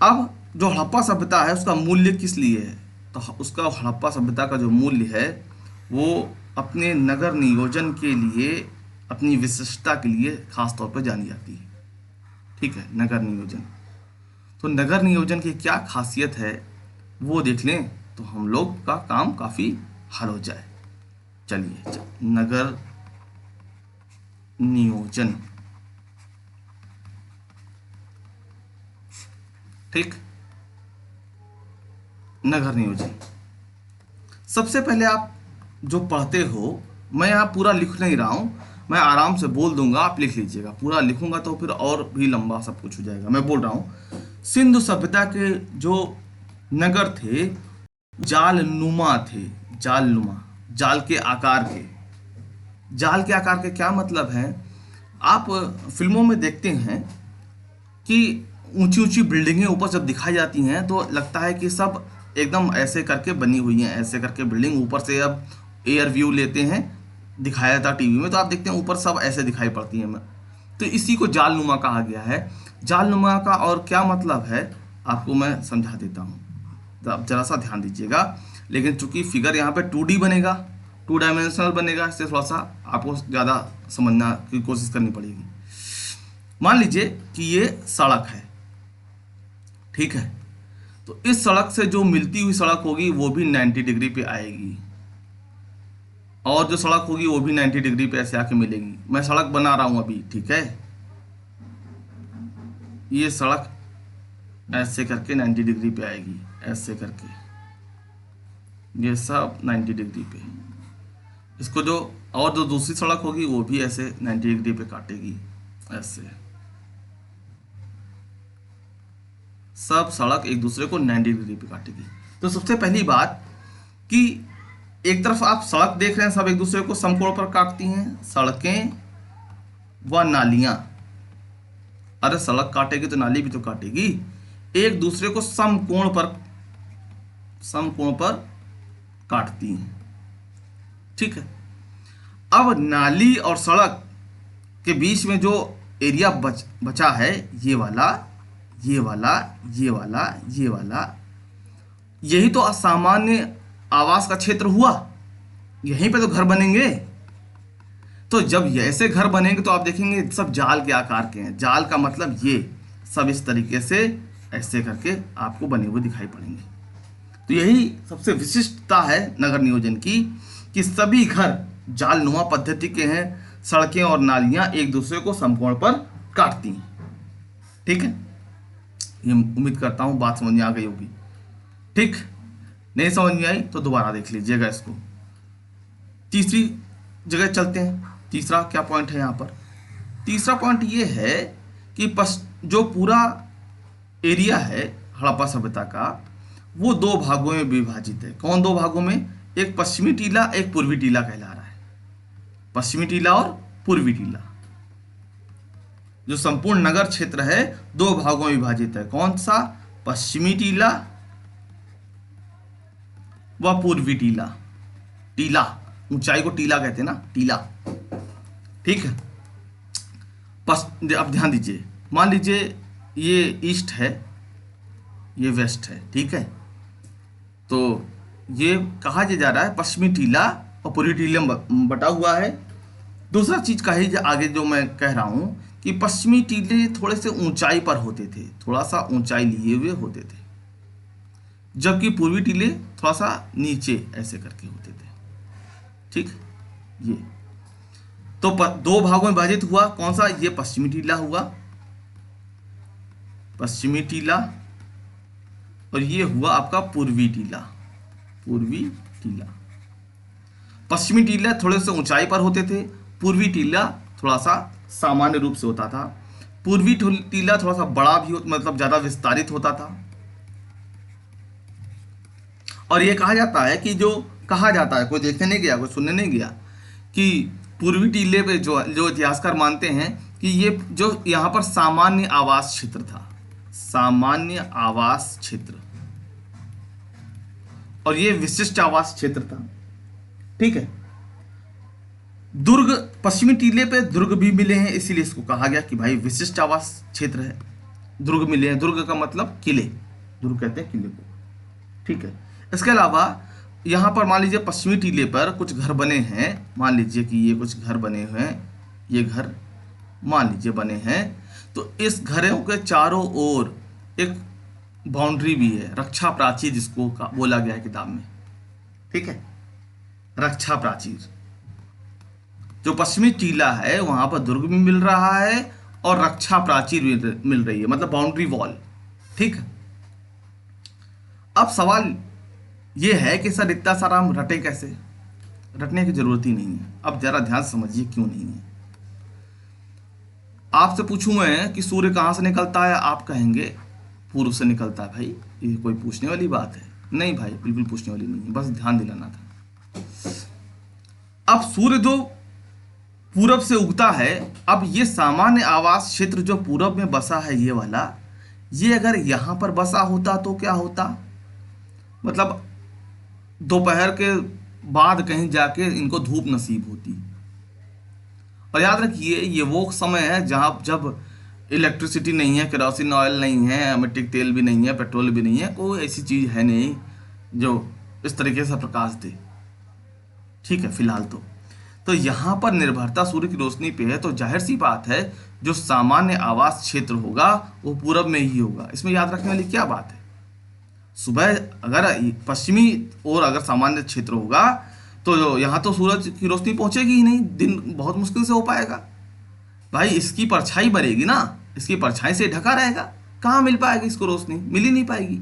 अब जो हड़प्पा सभ्यता है उसका मूल्य किस लिए है? तो उसका हड़प्पा सभ्यता का जो मूल्य है वो अपने नगर नियोजन के लिए, अपनी विशिष्टता के लिए खास तौर पर जानी जाती है। ठीक है, नगर नियोजन। तो नगर नियोजन की क्या खासियत है वो देख लें तो हम लोग का काम काफी हल हो जाए। चलिए, नगर नियोजन। ठीक, नगर नियोजन। सबसे पहले आप जो पढ़ते हो, मैं यहाँ पूरा लिख नहीं रहा हूँ, मैं आराम से बोल दूंगा, आप लिख लीजिएगा। पूरा लिखूंगा तो फिर और भी लंबा सब कुछ हो जाएगा। मैं बोल रहा हूँ, सिंधु सभ्यता के जो नगर थे जालनुमा थे। जालनुमा, जाल के आकार के। जाल के आकार के क्या मतलब है? आप फिल्मों में देखते हैं कि ऊंची ऊंची बिल्डिंगें ऊपर जब दिखाई जाती हैं तो लगता है कि सब एकदम ऐसे करके बनी हुई हैं, ऐसे करके बिल्डिंग ऊपर से अब एयर व्यू लेते हैं, दिखाया जाता टीवी में, तो आप देखते हैं ऊपर सब ऐसे दिखाई पड़ती हैं। तो इसी को जालनुमा कहा गया है। जालनुमा का और क्या मतलब है आपको मैं समझा देता हूँ। तो आप जरा सा ध्यान दीजिएगा। लेकिन चूंकि फिगर यहाँ पे 2D बनेगा, 2 डायमेंशनल बनेगा, इससे थोड़ा सा आपको ज़्यादा समझना की कोशिश करनी पड़ेगी। मान लीजिए कि ये सड़क है, ठीक है, तो इस सड़क से जो मिलती हुई सड़क होगी वो भी 90 डिग्री पे आएगी, और जो सड़क होगी वो भी 90 डिग्री पे ऐसे आके मिलेगी। मैं सड़क बना रहा हूं अभी, ठीक है, ये सड़क ऐसे करके 90 डिग्री पे आएगी, ऐसे करके ये सब 90 डिग्री पे। इसको जो और जो दूसरी सड़क होगी वो भी ऐसे 90 डिग्री पे काटेगी, ऐसे सब सड़क एक दूसरे को 90 डिग्री पे काटेगी। तो सबसे पहली बात कि एक तरफ आप सड़क देख रहे हैं, सब एक दूसरे को समकोण पर काटती हैं, सड़कें व नालियां। अरे सड़क काटेगी तो नाली भी तो काटेगी, एक दूसरे को समकोण पर काटती हैं, ठीक है। अब नाली और सड़क के बीच में जो एरिया बचा है, ये वाला, ये वाला, ये वाला, ये वाला, यही तो असामान्य आवास का क्षेत्र हुआ। यहीं पे तो घर बनेंगे। तो जब ऐसे घर बनेंगे तो आप देखेंगे सब जाल के आकार के हैं। जाल का मतलब ये सब इस तरीके से ऐसे करके आपको बने हुए दिखाई पड़ेंगे। तो यही सबसे विशिष्टता है नगर नियोजन की, कि सभी घर जालनुमा पद्धति के हैं, सड़कें और नालियां एक दूसरे को समकोण पर काटती हैं, ठीक है। ये उम्मीद करता हूं बात समझ में आ गई होगी, ठीक। नहीं समझ में आई तो दोबारा देख लीजिएगा इसको। तीसरी जगह चलते हैं। तीसरा क्या पॉइंट है यहाँ पर? तीसरा पॉइंट ये है कि जो पूरा एरिया है हड़प्पा सभ्यता का, वो 2 भागों में विभाजित है। कौन 2 भागों में? एक पश्चिमी टीला, एक पूर्वी टीला कहला रहा है। पश्चिमी टीला और पूर्वी टीला, जो संपूर्ण नगर क्षेत्र है 2 भागों में विभाजित है। कौन सा? पश्चिमी टीला व पूर्वी टीला। टीला, ऊंचाई को टीला कहते हैं ना, टीला, ठीक है। अब ध्यान दीजिए, मान लीजिए ये ईस्ट है, ये वेस्ट है, ठीक है। तो ये कहा जा रहा है पश्चिमी टीला और पूर्वी टीले में बटा हुआ है। दूसरा चीज कही आगे जो मैं कह रहा हूं कि पश्चिमी टीले थोड़े से ऊंचाई पर होते थे, थोड़ा सा ऊंचाई लिए हुए होते थे, जबकि पूर्वी टीले थोड़ा सा नीचे ऐसे करके होते थे, ठीक। ये तो 2 भागों में विभाजित हुआ। कौन सा? ये पश्चिमी टीला हुआ, पश्चिमी टीला, और ये हुआ आपका पूर्वी टीला, पूर्वी टीला। पश्चिमी टीला थोड़े से ऊंचाई पर होते थे, पूर्वी टीला थोड़ा सा सामान्य रूप से होता था। पूर्वी टीला थोड़ा सा बड़ा भी मतलब ज्यादा विस्तारित होता था। और ये कहा जाता है कि कोई देखने नहीं गया, कोई सुनने नहीं गया, कि पूर्वी टीले पे जो इतिहासकार मानते हैं कि ये जो यहाँ पर सामान्य आवास क्षेत्र था, सामान्य आवास क्षेत्र, और ये विशिष्ट आवास क्षेत्र था, ठीक है। दुर्ग, पश्चिमी टीले पे दुर्ग भी मिले हैं, इसीलिए इसको कहा गया कि भाई विशिष्ट आवास क्षेत्र है। दुर्ग मिले हैं, दुर्ग का मतलब किले, दुर्ग कहते हैं किले को, ठीक है। इसके अलावा यहाँ पर मान लीजिए पश्चिमी टीले पर कुछ घर बने हैं, मान लीजिए कि ये कुछ घर बने हुए हैं, ये घर मान लीजिए बने हैं, तो इस घरों के चारों ओर एक बाउंड्री भी है, रक्षा प्राचीर जिसको बोला गया है किताब में, ठीक है। रक्षा प्राचीर, जो पश्चिमी टीला है वहां पर दुर्ग भी मिल रहा है और रक्षा प्राचीर भी मिल रही है, मतलब बाउंड्री वॉल, ठीक है। अब सवाल ये है कि सर इतना सारा हम रटे कैसे? रटने की जरूरत ही नहीं है। अब जरा ध्यान से समझिए क्यों नहीं है। आपसे पूछूं मैं कि सूर्य कहां से निकलता है, आप कहेंगे पूर्व से निकलता है। भाई ये कोई पूछने वाली बात है? नहीं भाई, बिल्कुल पूछने वाली नहीं है, बस ध्यान दिलाना था। अब सूर्य जो पूरब से उगता है, अब ये सामान्य आवास क्षेत्र जो पूरब में बसा है, ये वाला, ये अगर यहां पर बसा होता तो क्या होता? मतलब दोपहर के बाद कहीं जाके इनको धूप नसीब होती। और याद रखिए ये वो समय है जब इलेक्ट्रिसिटी नहीं है, केरोसिन ऑयल नहीं है, अमेटिक तेल भी नहीं है, पेट्रोल भी नहीं है, कोई ऐसी चीज़ है नहीं जो इस तरीके से प्रकाश दे। ठीक है, फिलहाल तो यहाँ पर निर्भरता सूर्य की रोशनी पे है, तो जाहिर सी बात है जो सामान्य आवास क्षेत्र होगा वो पूरब में ही होगा। इसमें याद रखने वाली क्या बात है, सुबह अगर पश्चिमी और अगर सामान्य क्षेत्र होगा तो यहाँ तो सूरज की रोशनी पहुंचेगी ही नहीं, दिन बहुत मुश्किल से हो पाएगा। भाई इसकी परछाई बनेगी ना, इसकी परछाई से ढका रहेगा, कहाँ मिल पाएगी इसको रोशनी, मिल ही नहीं पाएगी।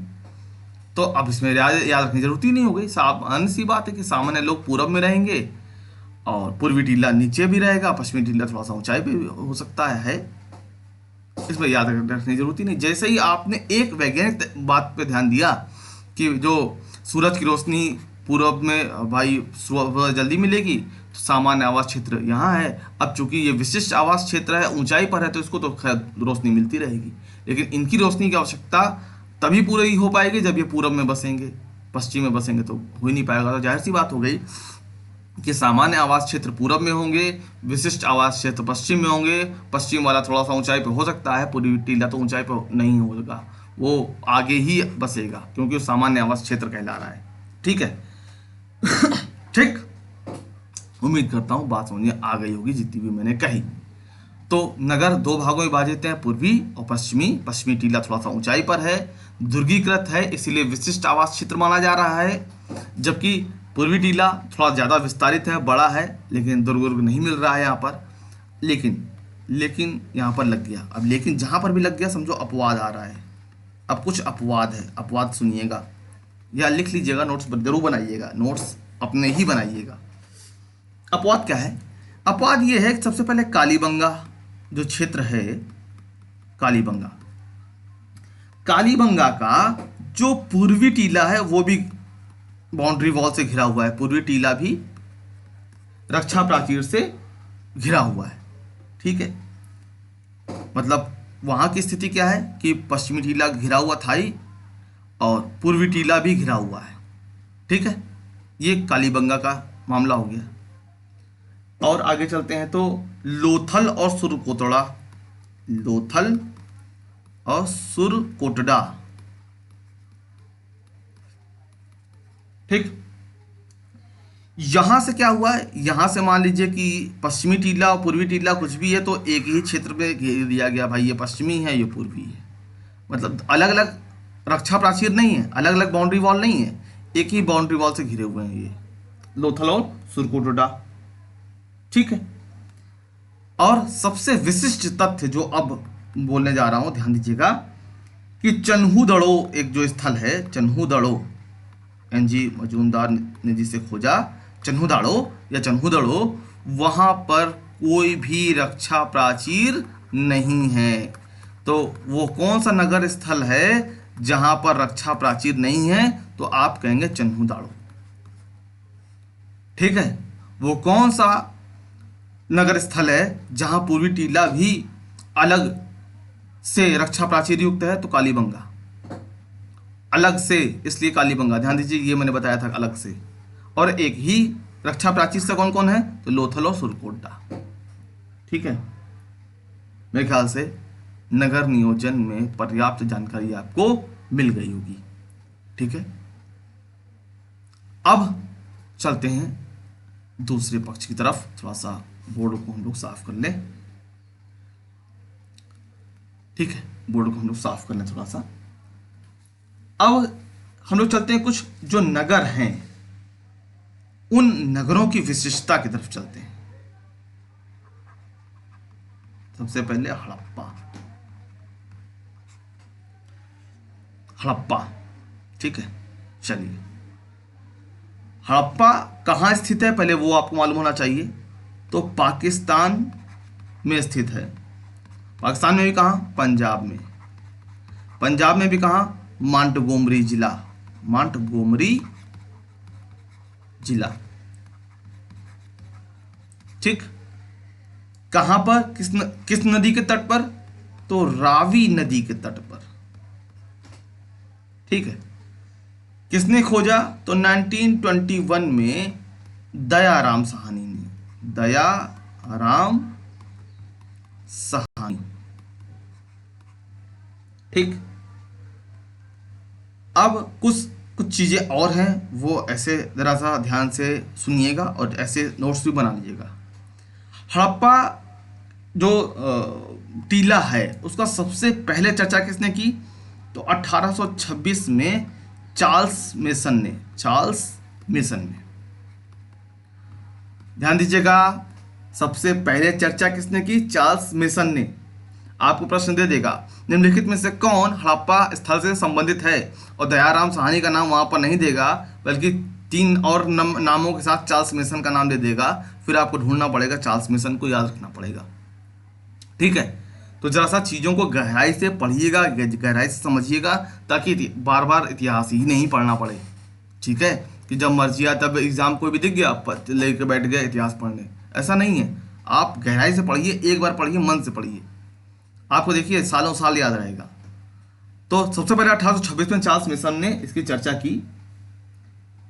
तो अब इसमें याद रखने की जरूरत ही नहीं हो गई। सामान्य सी बात है कि सामान्य लोग पूरब में रहेंगे और पूर्वी टीला नीचे भी रहेगा, पश्चिमी टीला थोड़ा सा ऊंचाई पे भी हो सकता है। इसमें याद रखने की जरूरत ही नहीं। जैसे ही आपने एक वैज्ञानिक बात पे ध्यान दिया कि जो सूरज की रोशनी पूरब में भाई सुबह जल्दी मिलेगी, तो सामान्य आवास क्षेत्र यहाँ है। अब चूंकि ये विशिष्ट आवास क्षेत्र है, ऊंचाई पर है, तो इसको तो खैर रोशनी मिलती रहेगी, लेकिन इनकी रोशनी की आवश्यकता तभी पूरी हो पाएगी जब ये पूरब में बसेंगे, पश्चिम में बसेंगे तो हो ही नहीं पाएगा। तो जाहिर सी बात हो गई कि सामान्य आवास क्षेत्र पूरब में होंगे, विशिष्ट आवास क्षेत्र पश्चिम में होंगे। पश्चिम वाला थोड़ा सा ऊंचाई पे हो सकता है, पूर्वी टीला तो ऊंचाई पे नहीं होगा, वो आगे ही बसेगा क्योंकि वो सामान्य आवास क्षेत्र कहला रहा है। ठीक है ठीक, उम्मीद करता हूँ बात समझ में आ गई होगी जितनी भी मैंने कही। तो नगर दो भागों में विभाजित है, पूर्वी और पश्चिमी। पश्चिमी टीला थोड़ा सा ऊंचाई पर है, दुर्गीकृत है, इसीलिए विशिष्ट आवास क्षेत्र माना जा रहा है, जबकि पूर्वी टीला थोड़ा ज़्यादा विस्तारित है, बड़ा है, लेकिन दुर्ग नहीं मिल रहा है यहाँ पर। लेकिन यहाँ पर लग गया। अब लेकिन जहाँ पर भी लग गया समझो अपवाद आ रहा है। अब कुछ अपवाद है, अपवाद सुनिएगा या लिख लीजिएगा, नोट्स जरूर बनाइएगा, नोट्स अपने ही बनाइएगा। अपवाद क्या है? अपवाद ये है कि सबसे पहले कालीबंगा जो क्षेत्र है, कालीबंगा का जो पूर्वी टीला है वो भी बाउंड्री वॉल से घिरा हुआ है, पूर्वी टीला भी रक्षा प्राचीर से घिरा हुआ है। ठीक है, मतलब वहां की स्थिति क्या है कि पश्चिमी टीला घिरा हुआ था ही और पूर्वी टीला भी घिरा हुआ है। ठीक है, ये कालीबंगा का मामला हो गया। और आगे चलते हैं तो लोथल और सुरकोटड़ा, लोथल और सुरकोटड़ा। ठीक, यहां से क्या हुआ है, यहां से मान लीजिए कि पश्चिमी टीला और पूर्वी टीला कुछ भी है तो एक ही क्षेत्र में घेर दिया गया, भाई ये पश्चिमी है ये पूर्वी है, मतलब अलग अलग रक्षा प्राचीर नहीं है, अलग अलग बाउंड्री वॉल नहीं है, एक ही बाउंड्री वॉल से घिरे हुए हैं ये लोथल और सुरकोटड़ा। ठीक है, और सबसे विशिष्ट तथ्य जो अब बोलने जा रहा हूं, ध्यान दीजिएगा कि चन्हूदड़ो एक जो स्थल है, चन्हूदड़ो, एनजी मजूमदार ने जिसे खोजा, चन्हूदड़ो या चन्हूदड़ो, वहां पर कोई भी रक्षा प्राचीर नहीं है। तो वो कौन सा नगर स्थल है जहां पर रक्षा प्राचीर नहीं है? तो आप कहेंगे चन्हूदड़ो। ठीक है, वो कौन सा नगर स्थल है जहां पूर्वी टीला भी अलग से रक्षा प्राचीर युक्त है? तो कालीबंगा। अलग से इसलिए कालीबंगा, ध्यान दीजिए ये मैंने बताया था अलग से। और एक ही रक्षा प्राचीर से कौन कौन है? तो लोथल और सुरकोटड़ा। ठीक है, मेरे ख्याल से नगर नियोजन में पर्याप्त जानकारी आपको मिल गई होगी। ठीक है, अब चलते हैं दूसरे पक्ष की तरफ। थोड़ा सा बोर्ड को हम लोग साफ कर लें। ठीक है, बोर्ड को हम लोग साफ कर लें थोड़ा सा। अब हम लोग चलते हैं कुछ जो नगर हैं उन नगरों की विशिष्टता की तरफ चलते हैं। सबसे पहले हड़प्पा। हड़प्पा, ठीक है, चलिए हड़प्पा कहाँ स्थित है पहले वो आपको मालूम होना चाहिए। तो पाकिस्तान में स्थित है। पाकिस्तान में भी कहाँ? पंजाब में। पंजाब में भी कहाँ? मांटगोमरी जिला, मांटगोमरी जिला। ठीक, कहां पर? किस नदी के तट पर? तो रावी नदी के तट पर। ठीक है, किसने खोजा? तो 1921 में दयाराम साहनी ने, दयाराम साहनी। ठीक। अब कुछ कुछ चीज़ें और हैं, वो ऐसे ज़रा सा ध्यान से सुनिएगा और ऐसे नोट्स भी बना लीजिएगा। हड़प्पा जो टीला है उसका सबसे पहले चर्चा किसने की? तो 1826 में चार्ल्स मेसन ने। ध्यान दीजिएगा, सबसे पहले चर्चा किसने की? चार्ल्स मेसन ने। आपको प्रश्न दे देगा, निम्नलिखित में से कौन हड़प्पा स्थल से संबंधित है? और दयाराम साहनी का नाम वहां पर नहीं देगा, बल्कि 3 और नामों के साथ चार्ल्स मेसन का नाम दे देगा। फिर आपको ढूंढना पड़ेगा, चार्ल्स मेसन को याद रखना पड़ेगा। ठीक है, तो जरा सा चीज़ों को गहराई से पढ़िएगा, गहराई से समझिएगा, ताकि बार बार इतिहास ही नहीं पढ़ना पड़े। ठीक है, कि जब मर्जी आया तब एग्जाम कोई भी दिख गया लेके बैठ गया इतिहास पढ़ने, ऐसा नहीं है। आप गहराई से पढ़िए, एक बार पढ़िए, मन से पढ़िए, आपको देखिए सालों साल याद रहेगा। तो सबसे पहले 1826 में चार्ल्स मेसन ने इसकी चर्चा की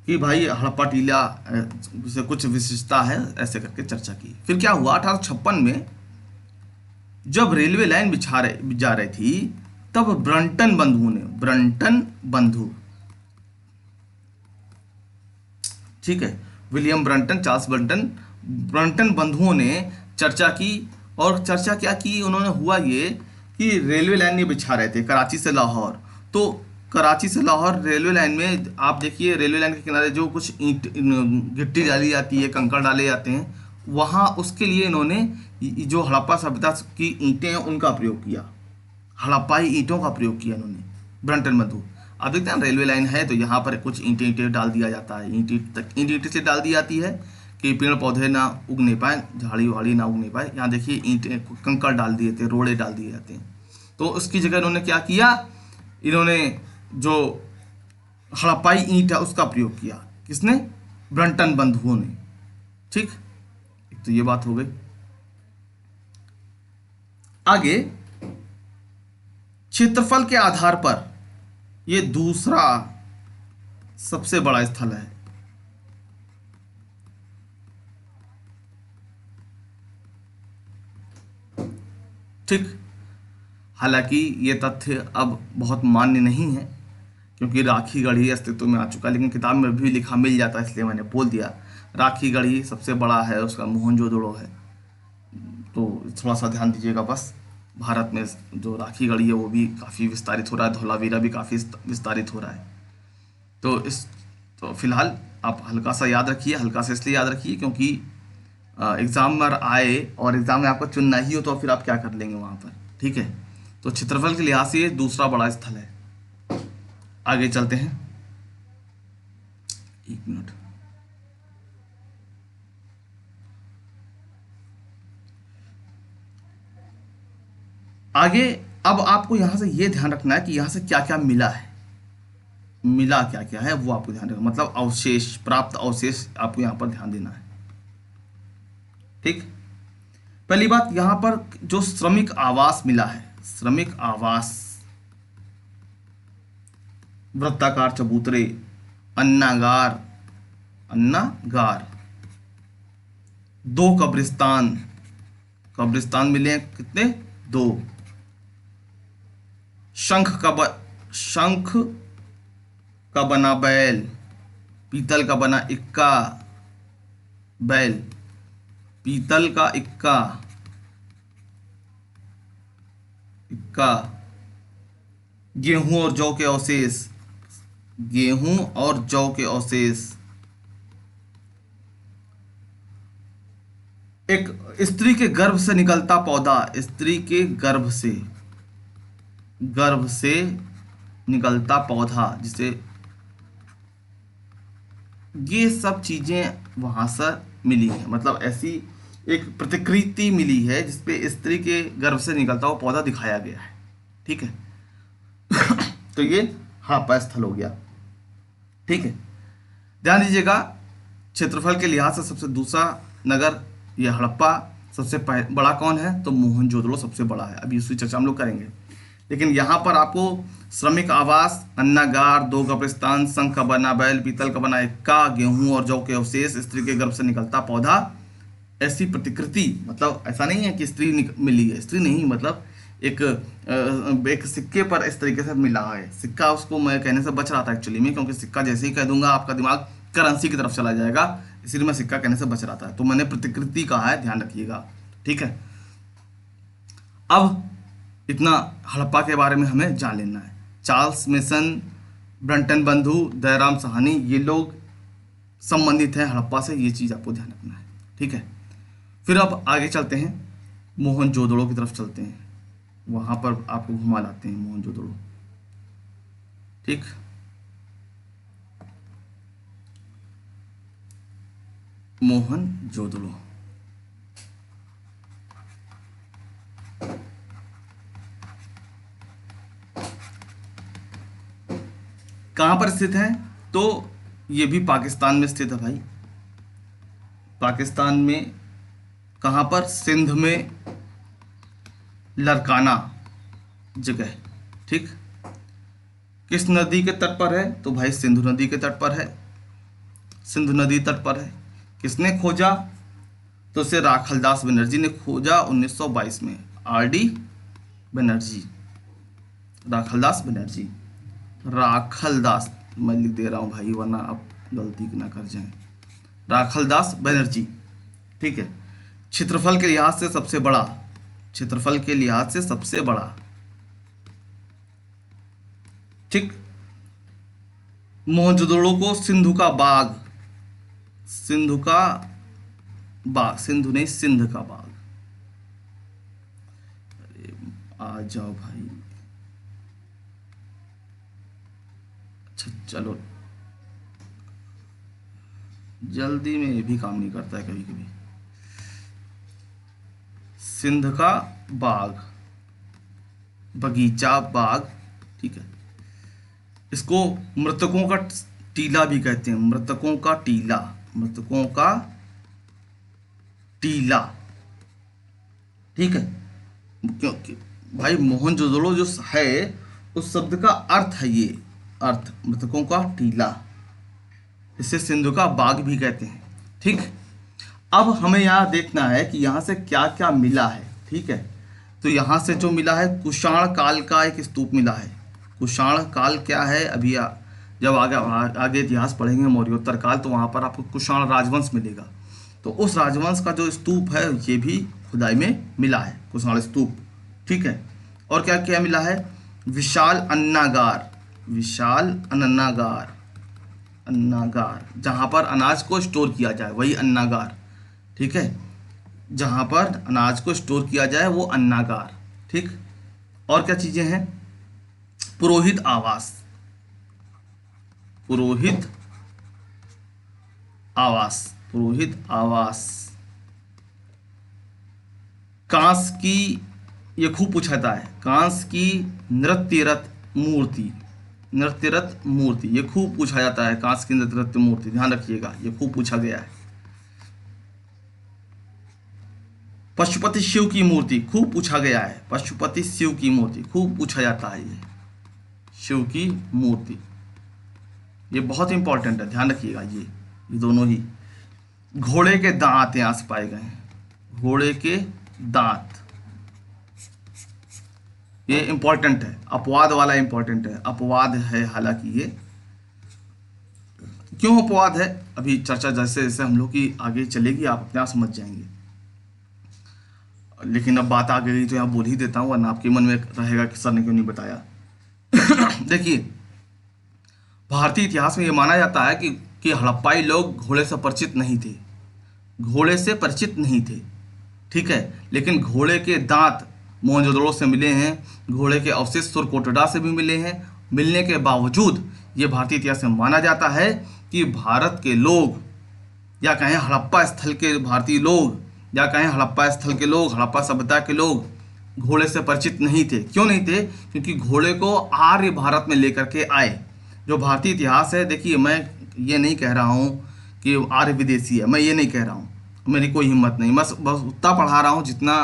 कि भाई हड़प्पा टीला से कुछ विशेषता है, ऐसे करके चर्चा की। फिर क्या हुआ, 1856 में जब रेलवे लाइन जा रही थी, तब ब्रंटन बंधु, ठीक है, विलियम ब्रंटन, चार्ल्स ब्रंटन बंधुओं ने चर्चा की। और चर्चा क्या की उन्होंने? हुआ ये कि रेलवे लाइन ये बिछा रहे थे कराची से लाहौर। तो कराची से लाहौर रेलवे लाइन में आप देखिए, रेलवे लाइन के किनारे जो कुछ ईंट गिट्टी डाली जाती है, कंकड़ डाले जाते हैं, वहाँ उसके लिए इन्होंने जो हड़प्पा सभ्यता की ईंटें हैं उनका प्रयोग किया, हड़प्पाई ईंटों का प्रयोग किया इन्होंने, ब्रंटन बंधु। आप देखते हैं रेलवे लाइन है तो यहाँ पर कुछ ईंटें डाल दिया जाता है, ईंट से डाल दी जाती है कि पेड़ पौधे ना उगने पाए, झाड़ी वाड़ी ना उगने पाए। यहाँ देखिए ईंटें, कंकड़ डाल दिए थे, रोड़े डाल दिए जाते हैं। तो उसकी जगह इन्होंने क्या किया, इन्होंने जो हड़प्पाई ईंट है उसका प्रयोग किया। किसने? ब्रंटन बंधुओं ने। ठीक, तो ये बात हो गई। आगे क्षेत्रफल के आधार पर ये दूसरा सबसे बड़ा स्थल है। ठीक, हालांकि ये तथ्य अब बहुत मान्य नहीं है, क्योंकि राखी गढ़ी अस्तित्व में आ चुका, लेकिन किताब में भी लिखा मिल जाता है, इसलिए मैंने बोल दिया। राखी गढ़ी सबसे बड़ा है, उसका मोहनजोदड़ो है। तो थोड़ा सा ध्यान दीजिएगा बस। भारत में जो राखी गढ़ी है वो भी काफ़ी विस्तारित हो रहा है, धौलावीरा भी काफ़ी विस्तारित हो रहा है। तो फिलहाल आप हल्का सा याद रखिए, हल्का सा इसलिए याद रखिए क्योंकि एग्ज़ाम में आए और एग्ज़ाम में आपको चुनना ही हो तो फिर आप क्या कर लेंगे वहाँ पर। ठीक है, तो क्षेत्रफल के लिहाज से ये दूसरा बड़ा स्थल है। आगे चलते हैं, 1 मिनट। आगे अब आपको यहां से ये ध्यान रखना है कि यहां से क्या क्या मिला है, मिला क्या क्या है वो आपको ध्यान रखना, मतलब अवशेष, प्राप्त अवशेष आपको यहां पर ध्यान देना है। ठीक, पहली बात यहां पर जो श्रमिक आवास मिला है, श्रमिक आवास, वृत्ताकार चबूतरे, अन्नागार, 2 कब्रिस्तान मिले हैं, कितने? 2। शंख का बना बैल, पीतल का बना इक्का बैल, पीतल का इक्का, गेहूं और जौ के अवशेष, गेहूं और जौ के अवशेष, एक स्त्री के गर्भ से निकलता पौधा, स्त्री के गर्भ से निकलता पौधा, जिसे, ये सब चीजें वहां से मिली है, मतलब ऐसी एक प्रतिकृति मिली है जिसपे स्त्री के गर्भ से निकलता हुआ पौधा दिखाया गया है। ठीक है तो ये हड़प्पा स्थल हो गया। ठीक है, ध्यान दीजिएगा, क्षेत्रफल के लिहाज से सबसे दूसरा नगर ये हड़प्पा, सबसे बड़ा कौन है? तो मोहनजोदड़ो सबसे बड़ा है। अभी उसकी चर्चा हम लोग करेंगे, लेकिन यहाँ पर आपको श्रमिक आवास, अन्नागार, 2 कब्रिस्तान, शंख का बना बैल, पीतल का बना इक्का, गेहूं और जौ के अवशेष, स्त्री के गर्भ से निकलता पौधा, ऐसी प्रतिकृति, मतलब ऐसा नहीं है कि स्त्री मिली है, स्त्री नहीं, मतलब एक सिक्के पर इस तरीके से मिला है। सिक्का उसको मैं कहने से बच रहा था एक्चुअली में, क्योंकि सिक्का जैसे ही कह दूंगा आपका दिमाग करेंसी की तरफ चला जाएगा, इसीलिए मैं सिक्का कहने से बच रहा था। तो मैंने प्रतिकृति कहा है, ध्यान रखिएगा, ठीक है। अब इतना हड़प्पा के बारे में हमें जान लेना है। चार्ल्स मेसन, ब्रंटन बंधु, दयाराम साहनी, ये लोग संबंधित हैं हड़प्पा से, ये चीज़ आपको ध्यान रखना है, ठीक है। फिर अब आगे चलते हैं, मोहनजोदड़ो की तरफ चलते हैं, वहाँ पर आपको घुमा लाते हैं मोहनजोदड़ो, ठीक। मोहनजोदड़ो कहाँ पर स्थित है? तो ये भी पाकिस्तान में स्थित है भाई। पाकिस्तान में कहाँ पर? सिंध में लरकाना जगह, ठीक। किस नदी के तट पर है? तो भाई सिंधु नदी के तट पर है, सिंधु नदी तट पर है। किसने खोजा? तो उसे राखलदास बनर्जी ने खोजा 1922 में। आर.डी. बनर्जी, राखलदास बनर्जी, राखलदास, मैं लिख दे रहा हूँ भाई वरना आप गलती ना कर जाएं, राखलदास बनर्जी, ठीक है। क्षेत्रफल के लिहाज से सबसे बड़ा, क्षेत्रफल के लिहाज से सबसे बड़ा, ठीक। मोहनजोदड़ो को सिंधु का बाग, सिंधु का बाग, सिंधु नहीं सिंध का बाग, अरे आ जाओ भाई, अच्छा चलो, जल्दी में ये भी काम नहीं करता है कभी कभी। सिंध का बाग, बगीचा, बाग, ठीक है। इसको मृतकों का टीला भी कहते हैं, मृतकों का टीला, मृतकों का टीला, ठीक है। क्योंकि भाई मोहनजोदड़ो जो है उस शब्द का अर्थ है ये, अर्थ मृतकों का टीला, इसे सिंधु का बाग भी कहते हैं, ठीक। अब हमें यहाँ देखना है कि यहाँ से क्या क्या मिला है, ठीक है। तो यहाँ से जो मिला है, कुषाण काल का एक स्तूप मिला है। कुषाण काल क्या है? अभी जब आगे इतिहास पढ़ेंगे मौर्योत्तर काल, तो वहाँ पर आपको कुषाण राजवंश मिलेगा। तो उस राजवंश का जो स्तूप है ये भी खुदाई में मिला है, कुषाण स्तूप, ठीक है। और क्या क्या मिला है? विशाल अन्नागार, विशाल अन्नागार, अन्नागार जहाँ पर अनाज को स्टोर किया जाए वही अन्नागार, ठीक है। जहाँ पर अनाज को स्टोर किया जाए वो अन्नागार, ठीक। और क्या चीज़ें हैं? पुरोहित आवास, पुरोहित आवास, पुरोहित आवास। कांस की, ये खूब पूछा जाता है, कांस की नृत्यरत मूर्ति, नृत्यरत मूर्ति, ये खूब पूछा जाता है, कांस की नृत्यरत मूर्ति, ध्यान रखिएगा, ये खूब पूछा गया है। पशुपति शिव की मूर्ति खूब पूछा गया है, पशुपति शिव की मूर्ति खूब पूछा जाता है, ये शिव की मूर्ति, ये बहुत इंपॉर्टेंट है, ध्यान रखिएगा। ये दोनों ही। घोड़े के दांत यहाँ से पाए गए हैं, घोड़े के दांत, ये इंपॉर्टेंट है, अपवाद वाला इंपॉर्टेंट है, अपवाद है हालांकि ये। क्यों अपवाद है? अभी चर्चा जैसे जैसे हम लोग की आगे चलेगी आप अपने आप समझ जाएंगे, लेकिन अब बात आ गई तो यहाँ बोल ही देता हूँ, वरना आपके मन में रहेगा कि सर ने क्यों नहीं बताया। देखिए, भारतीय इतिहास में ये माना जाता है कि हड़प्पाई लोग घोड़े से परिचित नहीं थे, घोड़े से परिचित नहीं थे, ठीक है। लेकिन घोड़े के दांत मोहनजोदड़ो से मिले हैं, घोड़े के अवशेष सुरकोटडा से भी मिले हैं। मिलने के बावजूद ये भारतीय इतिहास में माना जाता है कि भारत के लोग, या कहें हड़प्पा स्थल के भारतीय लोग, या कहें हड़प्पा स्थल के लोग, हड़प्पा सभ्यता के लोग घोड़े से परिचित नहीं थे। क्यों नहीं थे? क्योंकि घोड़े को आर्य भारत में लेकर के आए। जो भारतीय इतिहास है, देखिए मैं ये नहीं कह रहा हूँ कि आर्य विदेशी है, मैं ये नहीं कह रहा हूँ, मेरी कोई हिम्मत नहीं, बस उतना पढ़ा रहा हूँ जितना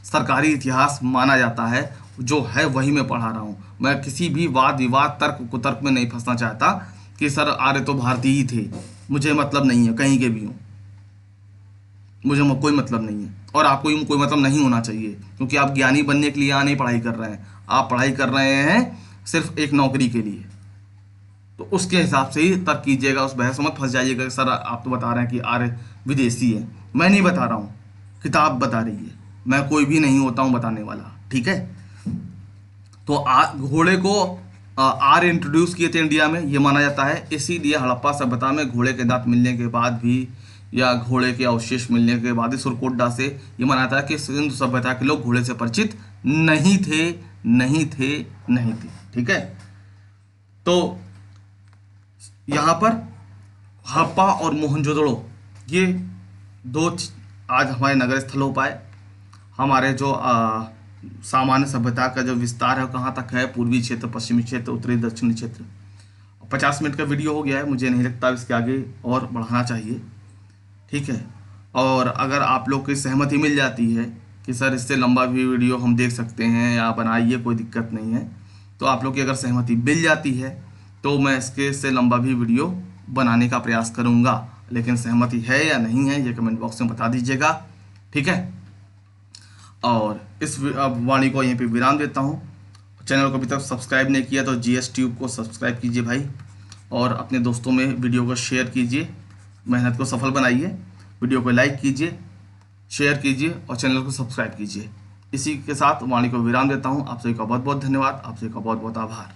सरकारी इतिहास माना जाता है, जो है वही मैं पढ़ा रहा हूँ। मैं किसी भी वाद विवाद तर्क कुतर्क में नहीं फंसना चाहता कि सर आर्य तो भारतीय ही थे, मुझे मतलब नहीं है, कहीं के भी हूँ, मुझे कोई मतलब नहीं है। और आपको यूँ कोई मतलब नहीं होना चाहिए, क्योंकि आप ज्ञानी बनने के लिए यहाँ नहीं पढ़ाई कर रहे हैं, आप पढ़ाई कर रहे हैं सिर्फ एक नौकरी के लिए। तो उसके हिसाब से ही तर्क कीजिएगा, उस बहस में मत फंस जाइएगा कि सर आप तो बता रहे हैं कि आर्य विदेशी है। मैं नहीं बता रहा हूँ, किताब बता रही है, मैं कोई भी नहीं होता हूँ बताने वाला, ठीक है। तो घोड़े को आर्य इंट्रोड्यूस किए थे इंडिया में, ये माना जाता है। इसीलिए हड़प्पा सभ्यता में घोड़े के दांत मिलने के बाद भी या घोड़े के अवशेष मिलने के बाद ही सुरकोटडा से ये माना जाता है कि सिंधु सभ्यता के लोग घोड़े से परिचित नहीं थे, नहीं थे, नहीं थे, ठीक है। तो यहाँ पर हड़प्पा और मोहनजोदड़ो ये आज हमारे नगर स्थल हो पाए। हमारे जो सामान्य सभ्यता का जो विस्तार है कहाँ तक है, पूर्वी क्षेत्र, पश्चिमी क्षेत्र, उत्तरी दक्षिणी क्षेत्र। 50 मिनट का वीडियो हो गया है, मुझे नहीं लगता इसके आगे और बढ़ाना चाहिए, ठीक है। और अगर आप लोग की सहमति मिल जाती है कि सर इससे लंबा भी वीडियो हम देख सकते हैं या बनाइए, कोई दिक्कत नहीं है, तो आप लोग की अगर सहमति मिल जाती है तो मैं इसके से लंबा भी वीडियो बनाने का प्रयास करूँगा। लेकिन सहमति है या नहीं है ये कमेंट बॉक्स में बता दीजिएगा, ठीक है। और इस वाणी को यहीं पे विराम देता हूँ। चैनल को अभी तक सब्सक्राइब नहीं किया तो जीएस ट्यूब को सब्सक्राइब कीजिए भाई, और अपने दोस्तों में वीडियो को शेयर कीजिए, मेहनत को सफल बनाइए। वीडियो को लाइक कीजिए, शेयर कीजिए और चैनल को सब्सक्राइब कीजिए। इसी के साथ वाणी को विराम देता हूँ। आप सभी का बहुत बहुत धन्यवाद, आप सभी का बहुत बहुत आभार।